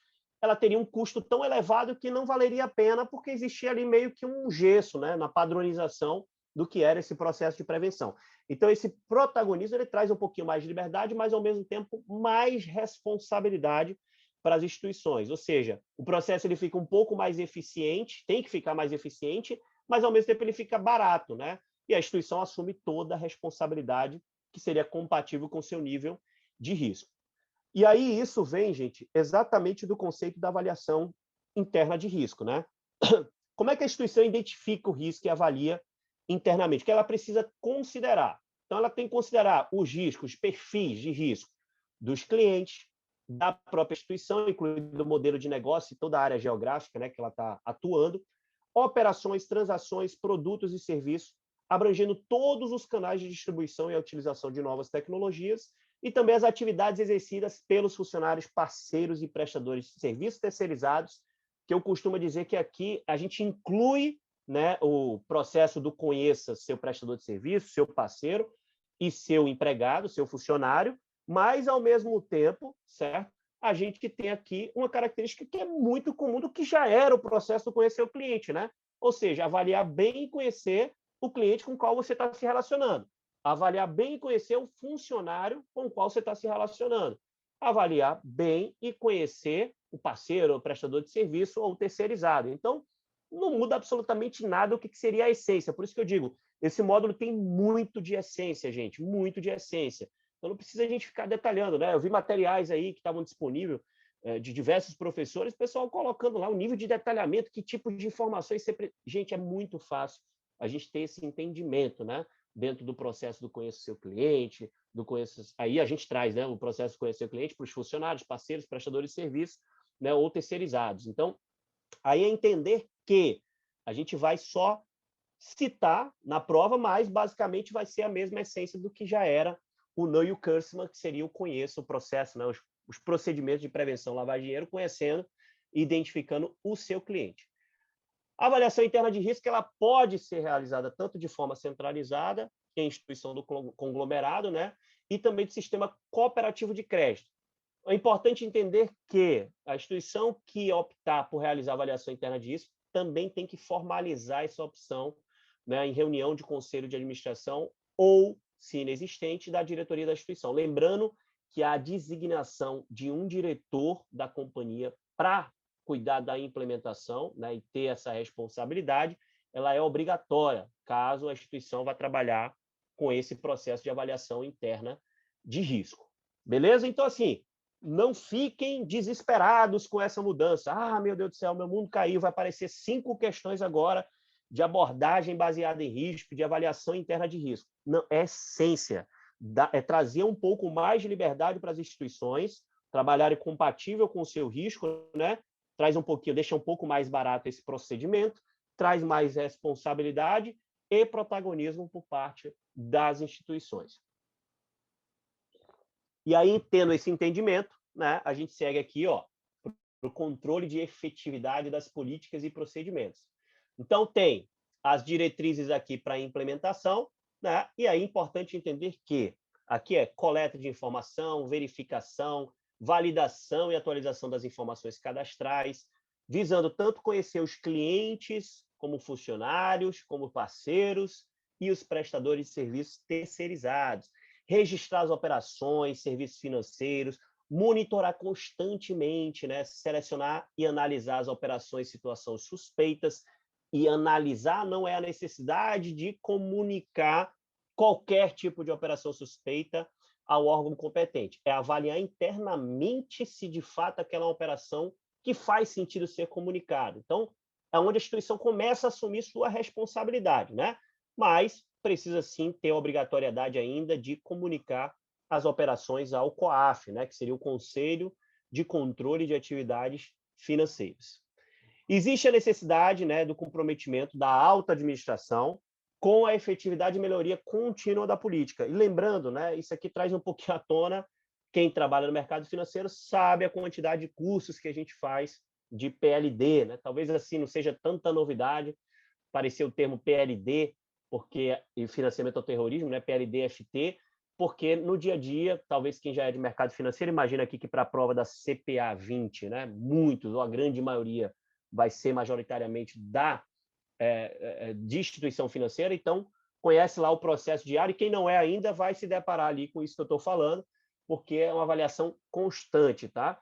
ela teria um custo tão elevado que não valeria a pena, porque existia ali meio que um gesso, né, na padronização do que era esse processo de prevenção. Então, esse protagonismo ele traz um pouquinho mais de liberdade, mas, ao mesmo tempo, mais responsabilidade para as instituições. Ou seja, o processo ele fica um pouco mais eficiente, tem que ficar mais eficiente, mas, ao mesmo tempo, ele fica barato, né? E a instituição assume toda a responsabilidade que seria compatível com o seu nível de risco. E aí isso vem, gente, exatamente do conceito da avaliação interna de risco, né? Como é que a instituição identifica o risco e avalia internamente? O que ela precisa considerar? Então, ela tem que considerar os riscos, os perfis de risco dos clientes, da própria instituição, incluindo o modelo de negócio e toda a área geográfica, né, que ela está atuando, operações, transações, produtos e serviços, abrangendo todos os canais de distribuição e a utilização de novas tecnologias, e também as atividades exercidas pelos funcionários parceiros e prestadores de serviços terceirizados, que eu costumo dizer que aqui a gente inclui, né, o processo do conheça seu prestador de serviço, seu parceiro e seu empregado, seu funcionário, mas, ao mesmo tempo, certo? A gente tem aqui uma característica que é muito comum do que já era o processo do conhecer o cliente, né? Ou seja, avaliar bem e conhecer o cliente com o qual você está se relacionando. Avaliar bem e conhecer o funcionário com o qual você está se relacionando. Avaliar bem e conhecer o parceiro, o prestador de serviço ou o terceirizado. Então, não muda absolutamente nada o que seria a essência. Por isso que eu digo, esse módulo tem muito de essência, gente, muito de essência. Então, não precisa a gente ficar detalhando, né? Eu vi materiais aí que estavam disponíveis de diversos professores, o pessoal colocando lá o nível de detalhamento, que tipo de informações você... Gente, é muito fácil a gente ter esse entendimento, né? Dentro do processo do conhecer seu cliente, do conhecer... Aí a gente traz, né, o processo de conhecer o cliente para os funcionários, parceiros, prestadores de serviço, né, ou terceirizados. Então, aí é entender que a gente vai só citar na prova, mas basicamente vai ser a mesma essência do que já era o Know Your Customer, que seria o conheça, o processo, né, os procedimentos de prevenção lavagem de dinheiro, conhecendo e identificando o seu cliente. A avaliação interna de risco ela pode ser realizada tanto de forma centralizada, em instituição do conglomerado, né, e também do sistema cooperativo de crédito. É importante entender que a instituição que optar por realizar avaliação interna de risco também tem que formalizar essa opção, né, em reunião de conselho de administração ou, se inexistente, da diretoria da instituição. Lembrando que a designação de um diretor da companhia para cuidar da implementação, né, e ter essa responsabilidade, ela é obrigatória, caso a instituição vá trabalhar com esse processo de avaliação interna de risco. Beleza? Então, assim, não fiquem desesperados com essa mudança. Ah, meu Deus do céu, meu mundo caiu, vai aparecer 5 questões agora de abordagem baseada em risco, de avaliação interna de risco. Não, é essência, é trazer um pouco mais de liberdade para as instituições, trabalharem compatível com o seu risco, né? Traz um pouquinho, deixa um pouco mais barato esse procedimento, traz mais responsabilidade e protagonismo por parte das instituições. E aí, tendo esse entendimento, né, a gente segue aqui para o controle de efetividade das políticas e procedimentos. Então, tem as diretrizes aqui para implementação, né, e aí é importante entender que aqui é coleta de informação, verificação, validação e atualização das informações cadastrais, visando tanto conhecer os clientes, como funcionários, como parceiros e os prestadores de serviços terceirizados, registrar as operações, serviços financeiros, monitorar constantemente, né? Selecionar e analisar as operações, situações suspeitas, e analisar não é a necessidade de comunicar qualquer tipo de operação suspeita ao órgão competente, é avaliar internamente se de fato aquela é uma operação que faz sentido ser comunicado. Então, é onde a instituição começa a assumir sua responsabilidade, né? Mas precisa sim ter a obrigatoriedade ainda de comunicar as operações ao COAF, né, que seria o Conselho de Controle de Atividades Financeiras. Existe a necessidade, né, do comprometimento da alta administração com a efetividade e melhoria contínua da política. E lembrando, né, isso aqui traz um pouquinho à tona, quem trabalha no mercado financeiro sabe a quantidade de cursos que a gente faz de PLD, né? Talvez assim não seja tanta novidade, aparecer o termo PLD, porque e financiamento ao terrorismo, né, PLD-FT, porque no dia a dia, talvez quem já é de mercado financeiro, imagina aqui que para a prova da CPA 20, né, muitos, ou a grande maioria, vai ser majoritariamente de instituição financeira, então conhece lá o processo diário, e quem não é ainda vai se deparar ali com isso que eu estou falando, porque é uma avaliação constante, tá?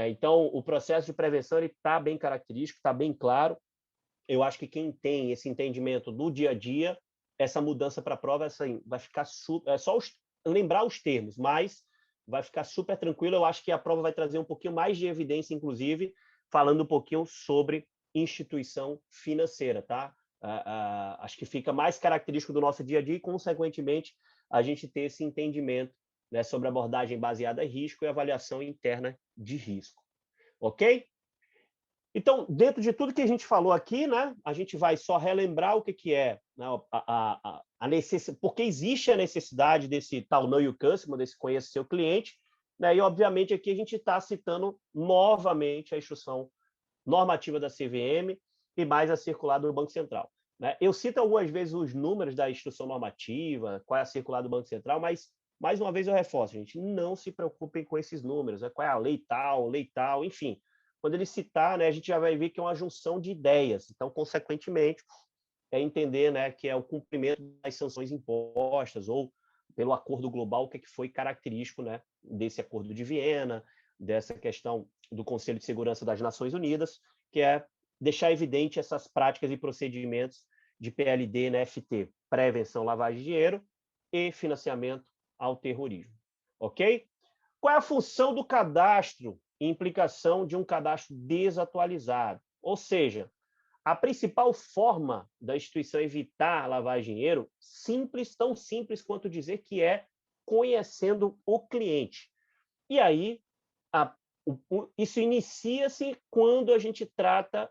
Então, o processo de prevenção está bem característico, está bem claro. Eu acho que quem tem esse entendimento do dia a dia, essa mudança para a prova assim, vai ficar super. É só lembrar os termos, mas vai ficar super tranquilo. Eu acho que a prova vai trazer um pouquinho mais de evidência, inclusive, falando um pouquinho sobre instituição financeira, tá? Acho que fica mais característico do nosso dia a dia e, consequentemente, a gente ter esse entendimento, né, sobre abordagem baseada em risco e avaliação interna de risco. Ok? Então, dentro de tudo que a gente falou aqui, né, a gente vai só relembrar o que é, né, porque existe a necessidade desse tal know your customer, desse conheça seu cliente, né, e obviamente aqui a gente está citando novamente a instrução normativa da CVM e mais a circular do Banco Central, né? Eu cito algumas vezes os números da instrução normativa, qual é a circular do Banco Central, mas mais uma vez eu reforço, gente, não se preocupem com esses números, né? Qual é a lei tal, enfim. Quando ele citar, né, a gente já vai ver que é uma junção de ideias. Então, consequentemente, é entender, né, que é o cumprimento das sanções impostas ou pelo acordo global, o que foi característico, né, desse acordo de Viena, dessa questão do Conselho de Segurança das Nações Unidas, que é deixar evidente essas práticas e procedimentos de PLD, né, FT, prevenção, lavagem de dinheiro e financiamento ao terrorismo. Ok? Qual é a função do cadastro e implicação de um cadastro desatualizado? Ou seja, a principal forma da instituição evitar lavar dinheiro, simples, tão simples quanto dizer que é conhecendo o cliente. E aí, isso inicia-se quando a gente trata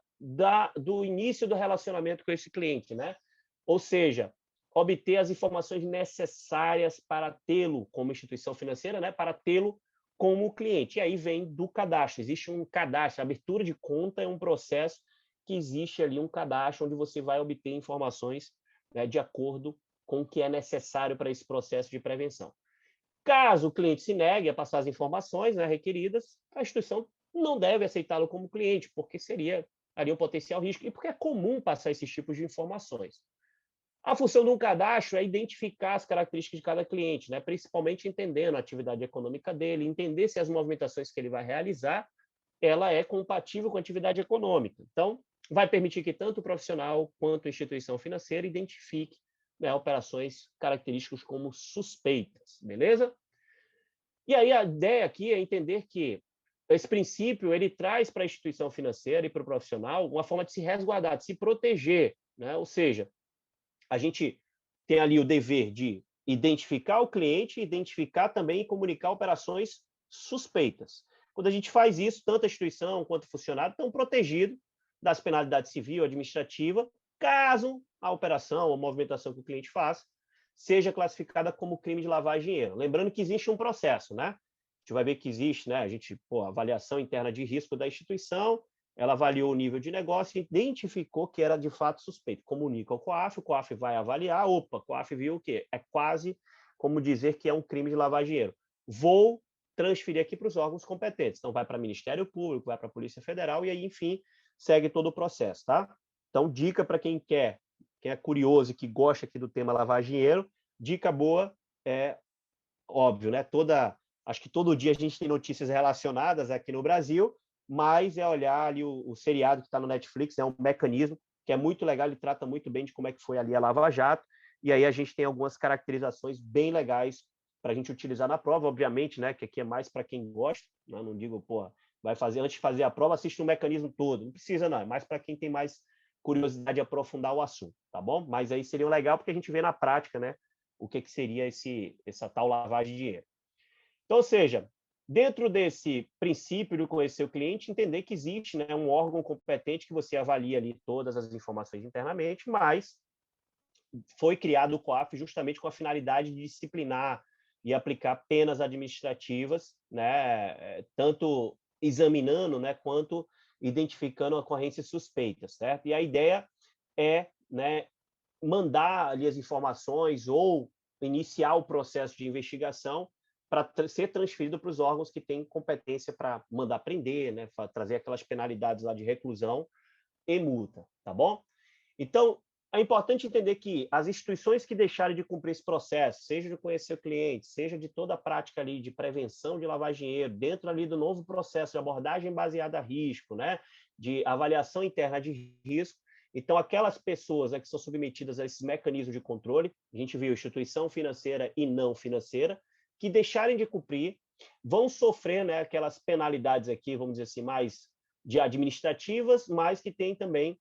do início do relacionamento com esse cliente, né? Ou seja, obter as informações necessárias para tê-lo como instituição financeira, né? Para tê-lo como cliente. E aí vem do cadastro. Existe um cadastro. A abertura de conta é um processo que existe ali um cadastro onde você vai obter informações, né, de acordo com o que é necessário para esse processo de prevenção. Caso o cliente se negue a passar as informações, né, requeridas, a instituição não deve aceitá-lo como cliente, porque seria ali um potencial risco, e porque é comum passar esses tipos de informações. A função de um cadastro é identificar as características de cada cliente, né, principalmente entendendo a atividade econômica dele, entender se as movimentações que ele vai realizar ela é compatível com a atividade econômica. Então, vai permitir que tanto o profissional quanto a instituição financeira identifique, né, operações características como suspeitas, beleza? E aí a ideia aqui é entender que esse princípio ele traz para a instituição financeira e para o profissional uma forma de se resguardar, de se proteger, né? Ou seja, a gente tem ali o dever de identificar o cliente, identificar também e comunicar operações suspeitas. Quando a gente faz isso, tanto a instituição quanto o funcionário estão protegidos das penalidades civil e administrativa, caso a operação ou movimentação que o cliente faça seja classificada como crime de lavagem de dinheiro. Lembrando que existe um processo, né? A gente vai ver que existe, né? Avaliação interna de risco da instituição, ela avaliou o nível de negócio e identificou que era de fato suspeito. Comunica ao COAF, o COAF vai avaliar. Opa, o COAF viu o quê? É quase como dizer que é um crime de lavar dinheiro. Vou transferir aqui para os órgãos competentes. Então, vai para o Ministério Público, vai para a Polícia Federal e aí, enfim, segue todo o processo, tá? Então, dica para quem quer, quem é curioso e que gosta aqui do tema lavar dinheiro, dica boa é óbvio, né? Acho que todo dia a gente tem notícias relacionadas aqui no Brasil, mas é olhar ali o seriado que está no Netflix, é um mecanismo que é muito legal, ele trata muito bem de como é que foi ali a Lava Jato, e aí a gente tem algumas caracterizações bem legais para a gente utilizar na prova, obviamente, né, que aqui é mais para quem gosta, né, não digo, pô, vai fazer, antes de fazer a prova, assiste o mecanismo todo, não precisa não, é mais para quem tem mais curiosidade de aprofundar o assunto, tá bom? Mas aí seria legal porque a gente vê na prática, né, o que seria essa tal lavagem de dinheiro. Então, ou seja, dentro desse princípio de conhecer o cliente, entender que existe, né, um órgão competente que você avalia ali todas as informações internamente, mas foi criado o COAF justamente com a finalidade de disciplinar e aplicar penas administrativas, né, tanto examinando, né, quanto identificando ocorrências suspeitas, certo? E a ideia é, né, mandar ali as informações ou iniciar o processo de investigação para ser transferido para os órgãos que têm competência para mandar prender, né, trazer aquelas penalidades lá de reclusão e multa, tá bom? Então, é importante entender que as instituições que deixarem de cumprir esse processo, seja de conhecer o cliente, seja de toda a prática ali de prevenção de lavar dinheiro, dentro ali do novo processo de abordagem baseada a risco, né, de avaliação interna de risco, então aquelas pessoas, né, que são submetidas a esses mecanismos de controle, a gente viu instituição financeira e não financeira, que deixarem de cumprir, vão sofrer, né, aquelas penalidades aqui, vamos dizer assim, mais de administrativas, mas que tem também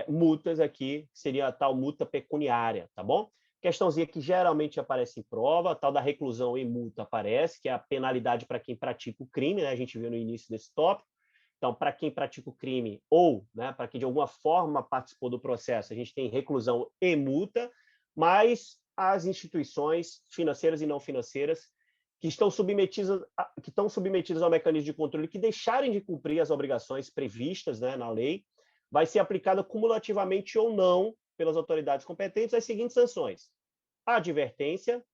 multas aqui, que seria a tal multa pecuniária, tá bom? Questãozinha que geralmente aparece em prova, a tal da reclusão e multa aparece, que é a penalidade para quem pratica o crime, né? A gente viu no início desse tópico. Então, para quem pratica o crime ou, né, para quem de alguma forma participou do processo, a gente tem reclusão e multa, mas as instituições financeiras e não financeiras que estão submetidas ao mecanismo de controle, que deixarem de cumprir as obrigações previstas, né, na lei, vai ser aplicada cumulativamente ou não pelas autoridades competentes as seguintes sanções: advertência,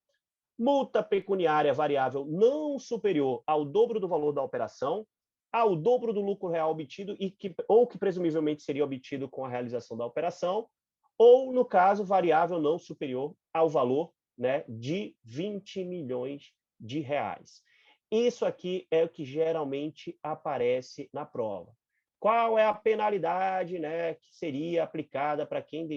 multa pecuniária variável não superior ao dobro do valor da operação, ao dobro do lucro real obtido ou que presumivelmente seria obtido com a realização da operação, ou, no caso, variável não superior ao valor, né, de 20 milhões de reais. Isso aqui é o que geralmente aparece na prova. Qual é a penalidade, né, que seria aplicada para quem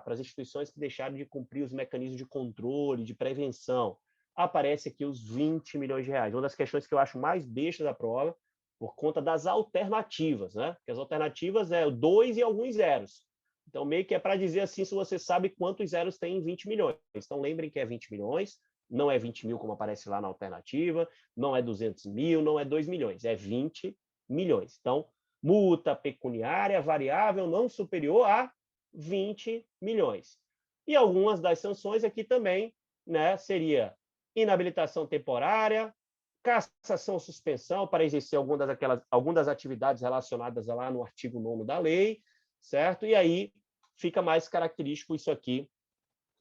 para as instituições que deixarem de cumprir os mecanismos de controle, de prevenção? Aparece aqui os 20 milhões de reais. Uma das questões que eu acho mais besta da prova, por conta das alternativas, né? Porque as alternativas é 2 e alguns zeros. Então, meio que é para dizer assim, se você sabe quantos zeros tem em 20 milhões. Então, lembrem que é 20 milhões, não é 20 mil, como aparece lá na alternativa, não é 200 mil, não é 2 milhões, é 20 milhões. Então, multa pecuniária variável não superior a 20 milhões. E algumas das sanções aqui também, né, seria inabilitação temporária, cassação ou suspensão para exercer algumas das atividades relacionadas lá no artigo 9º da lei, certo? E aí fica mais característico isso aqui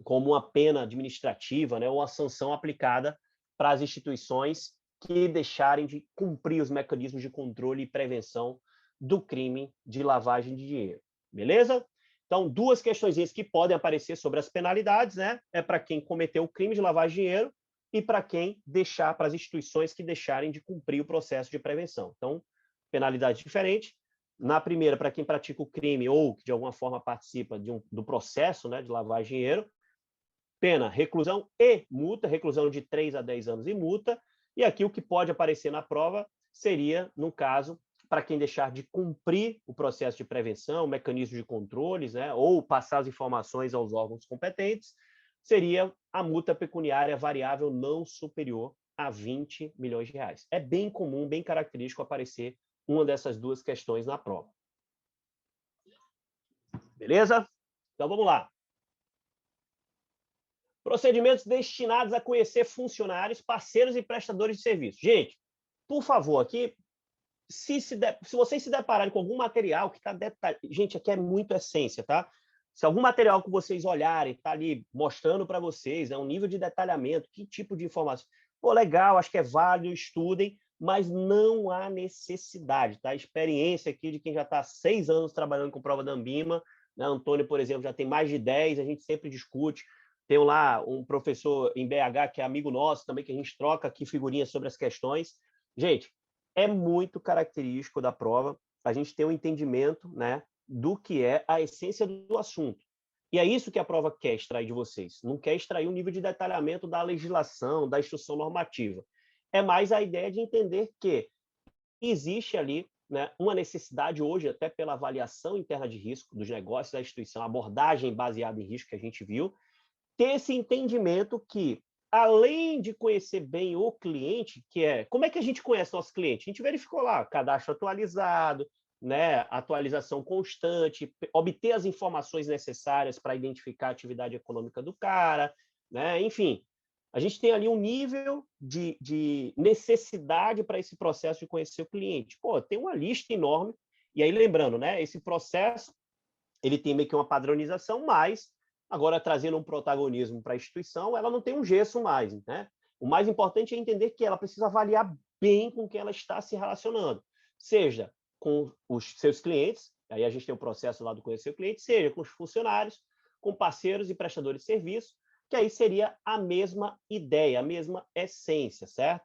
como uma pena administrativa, né, ou uma sanção aplicada para as instituições que deixarem de cumprir os mecanismos de controle e prevenção do crime de lavagem de dinheiro. Beleza? Então, duas questões que podem aparecer sobre as penalidades, né? É para quem cometeu o crime de lavagem de dinheiro e para para as instituições que deixarem de cumprir o processo de prevenção. Então, penalidade diferente. Na primeira, para quem pratica o crime ou que de alguma forma participa do processo, né, de lavagem de dinheiro, pena reclusão e multa, reclusão de 3 a 10 anos e multa. E aqui o que pode aparecer na prova seria, no caso, para quem deixar de cumprir o processo de prevenção, o mecanismo de controles, né, ou passar as informações aos órgãos competentes, seria a multa pecuniária variável não superior a R$ 20 milhões. É bem comum, bem característico aparecer uma dessas duas questões na prova. Beleza? Então vamos lá. Procedimentos destinados a conhecer funcionários, parceiros e prestadores de serviço. Gente, por favor, aqui, se vocês se depararem com algum material que está detalhado... Gente, aqui é muito essência, tá? Se algum material que vocês olharem está ali mostrando para vocês, um nível de detalhamento, que tipo de informação... Pô, legal, acho que é válido, estudem, mas não há necessidade, tá? A experiência aqui de quem já está há 6 anos trabalhando com prova da Anbima, né? Antônio, por exemplo, já tem mais de 10, a gente sempre discute. Tem lá um professor em BH, que é amigo nosso também, que a gente troca aqui figurinhas sobre as questões. Gente, é muito característico da prova a gente ter um entendimento, né, do que é a essência do assunto. E é isso que a prova quer extrair de vocês. Não quer extrair um nível de detalhamento da legislação, da instrução normativa. É mais a ideia de entender que existe ali, né, uma necessidade hoje, até pela avaliação interna de risco dos negócios da instituição, abordagem baseada em risco que a gente viu, ter esse entendimento que, além de conhecer bem o cliente, que é... Como é que a gente conhece nosso cliente? A gente verificou lá, cadastro atualizado, né, atualização constante, obter as informações necessárias para identificar a atividade econômica do cara, né? Enfim, a gente tem ali um nível de necessidade para esse processo de conhecer o cliente. Pô, tem uma lista enorme, e aí lembrando, né, esse processo ele tem meio que uma padronização, mas agora trazendo um protagonismo para a instituição, ela não tem um gesso mais, né? O mais importante é entender que ela precisa avaliar bem com quem ela está se relacionando, seja com os seus clientes, aí a gente tem o processo lá do conhecer o cliente, seja com os funcionários, com parceiros e prestadores de serviço, que aí seria a mesma ideia, a mesma essência, certo?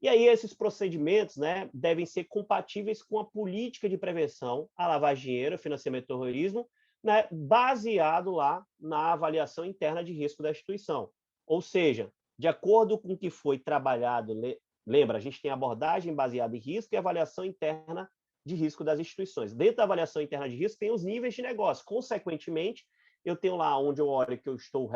E aí esses procedimentos, né, devem ser compatíveis com a política de prevenção à lavagem de dinheiro, financiamento do terrorismo, né, baseado lá na avaliação interna de risco da instituição. Ou seja, de acordo com o que foi trabalhado, lembra, a gente tem abordagem baseada em risco e avaliação interna de risco das instituições. Dentro da avaliação interna de risco tem os níveis de negócio. Consequentemente, eu tenho lá onde eu olho que eu estou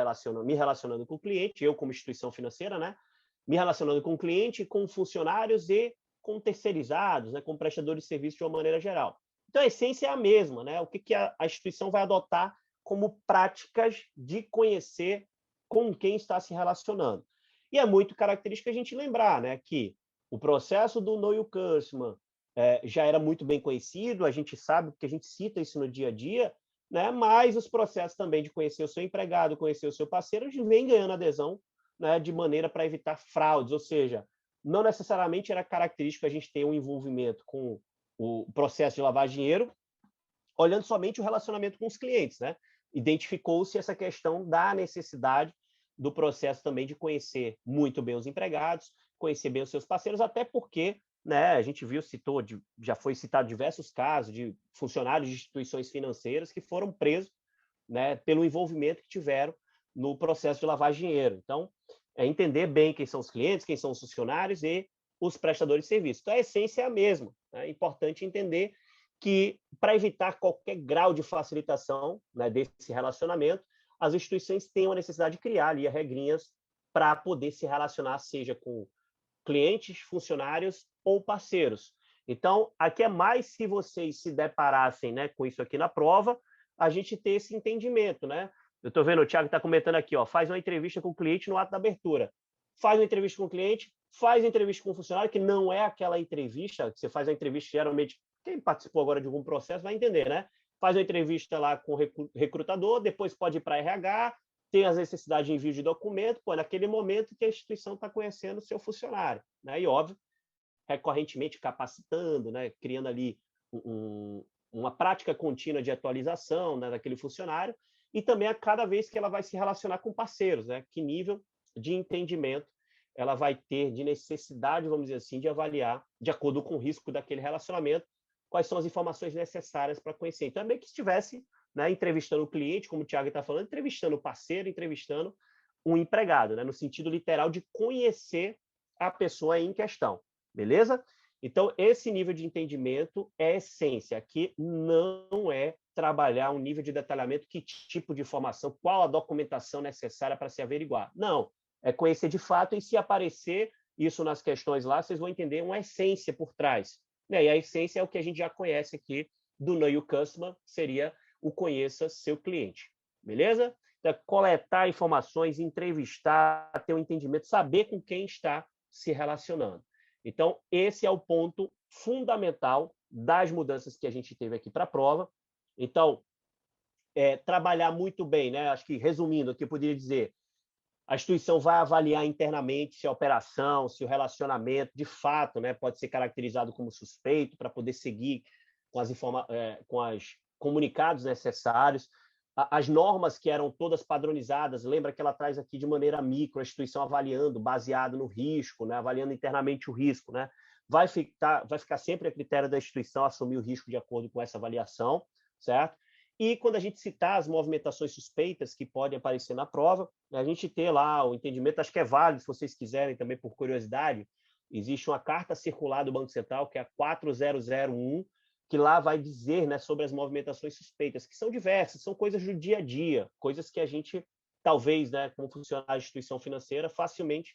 me relacionando com o cliente, eu como instituição financeira, né, me relacionando com o cliente, com funcionários e com terceirizados, né, com prestadores de serviço de uma maneira geral. Então, a essência é a mesma, né? O que a instituição vai adotar como práticas de conhecer com quem está se relacionando. E é muito característico a gente lembrar, né, que o processo do Know Your Customer já era muito bem conhecido, a gente sabe, porque a gente cita isso no dia a dia, né, mas os processos também de conhecer o seu empregado, conhecer o seu parceiro, a gente vem ganhando adesão, né, de maneira para evitar fraudes, ou seja, não necessariamente era característico a gente ter um envolvimento com o processo de lavar dinheiro, olhando somente o relacionamento com os clientes, né? Identificou-se essa questão da necessidade do processo também de conhecer muito bem os empregados, conhecer bem os seus parceiros, até porque, né, a gente viu, já foi citado diversos casos de funcionários de instituições financeiras que foram presos, né, pelo envolvimento que tiveram no processo de lavar dinheiro. Então, é entender bem quem são os clientes, quem são os funcionários e os prestadores de serviço. Então, a essência é a mesma. É importante entender que, para evitar qualquer grau de facilitação, né, desse relacionamento, as instituições têm a necessidade de criar ali regrinhas para poder se relacionar, seja com clientes, funcionários ou parceiros. Então, aqui é mais se vocês se deparassem, né, com isso aqui na prova, a gente ter esse entendimento, né? Eu estou vendo, o Thiago está comentando aqui, ó, faz uma entrevista com o cliente no ato da abertura. Faz uma entrevista com o cliente, faz uma entrevista com o funcionário, que não é aquela entrevista, que você faz uma entrevista, geralmente, quem participou agora de algum processo vai entender, né? Faz uma entrevista lá com o recrutador, depois pode ir para RH, tem as necessidades de envio de documento, pô, naquele momento que a instituição está conhecendo o seu funcionário, né? E, óbvio, recorrentemente capacitando, né? Criando ali uma prática contínua de atualização, né, daquele funcionário, e também a cada vez que ela vai se relacionar com parceiros, né? Que nível de entendimento ela vai ter de necessidade, vamos dizer assim, de avaliar, de acordo com o risco daquele relacionamento, quais são as informações necessárias para conhecer. Então, é meio que estivesse, né, entrevistando o cliente, como o Thiago está falando, entrevistando o parceiro, entrevistando um empregado, né, no sentido literal de conhecer a pessoa em questão, beleza? Então, esse nível de entendimento é a essência. Aqui não é trabalhar um nível de detalhamento, que tipo de informação, qual a documentação necessária para se averiguar. Não, é conhecer de fato, e se aparecer isso nas questões lá, vocês vão entender uma essência por trás, né? E a essência é o que a gente já conhece aqui do Know Your Customer, seria o conheça seu cliente, beleza? Então, coletar informações, entrevistar, ter um entendimento, saber com quem está se relacionando. Então, esse é o ponto fundamental das mudanças que a gente teve aqui para a prova. Então, trabalhar muito bem, né? Acho que, resumindo aqui, eu poderia dizer, a instituição vai avaliar internamente se a operação, se o relacionamento, de fato, né, pode ser caracterizado como suspeito, para poder seguir com os comunicados necessários. As normas que eram todas padronizadas, lembra que ela traz aqui de maneira micro, a instituição avaliando, baseado no risco, né, avaliando internamente o risco, né? Vai ficar sempre a critério da instituição assumir o risco de acordo com essa avaliação, certo? E quando a gente citar as movimentações suspeitas que podem aparecer na prova, a gente ter lá o entendimento, acho que é válido, se vocês quiserem também, por curiosidade, existe uma carta circular do Banco Central, que é a 4001, que lá vai dizer, né, sobre as movimentações suspeitas, que são diversas, são coisas do dia a dia, coisas que a gente, talvez, né, como funciona a instituição financeira, facilmente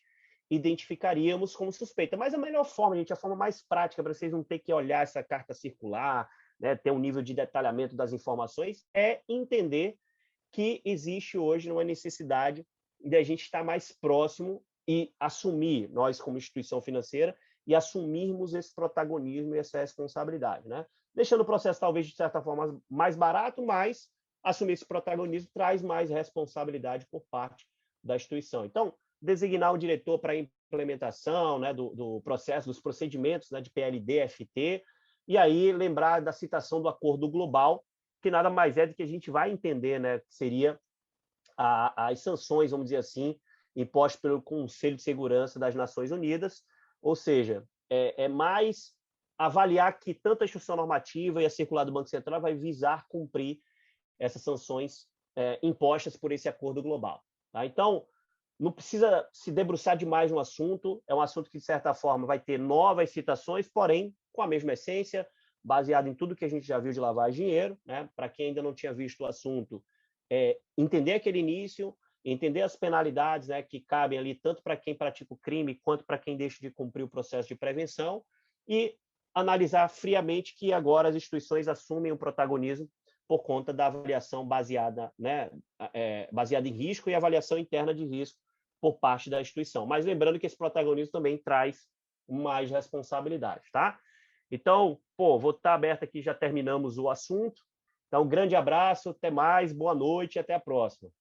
identificaríamos como suspeita. Mas a melhor forma, gente, a forma mais prática, para vocês não ter que olhar essa carta circular, né, ter um nível de detalhamento das informações, é entender que existe hoje uma necessidade de a gente estar mais próximo e assumir, nós como instituição financeira, e assumirmos esse protagonismo e essa responsabilidade, né? Deixando o processo, talvez, de certa forma, mais barato, mas assumir esse protagonismo traz mais responsabilidade por parte da instituição. Então, designar um diretor para a implementação, né, do processo, dos procedimentos, né, de PLD, FT, e aí lembrar da citação do Acordo Global, que nada mais é do que a gente vai entender, né, que seria as sanções, vamos dizer assim, impostas pelo Conselho de Segurança das Nações Unidas, ou seja, é mais avaliar que tanto a instituição normativa e a circular do Banco Central vai visar cumprir essas sanções impostas por esse acordo global. Tá? Então, não precisa se debruçar demais no assunto, é um assunto que, de certa forma, vai ter novas citações, porém, com a mesma essência, baseado em tudo que a gente já viu de lavagem de dinheiro, né? Para quem ainda não tinha visto o assunto, entender aquele início, entender as penalidades, né, que cabem ali, tanto para quem pratica o crime, quanto para quem deixa de cumprir o processo de prevenção, e analisar friamente que agora as instituições assumem o protagonismo por conta da avaliação baseada, né, baseada em risco e avaliação interna de risco por parte da instituição. Mas lembrando que esse protagonismo também traz mais responsabilidade, tá? Então, vou estar aberto aqui, já terminamos o assunto. Então, um grande abraço, até mais, boa noite e até a próxima.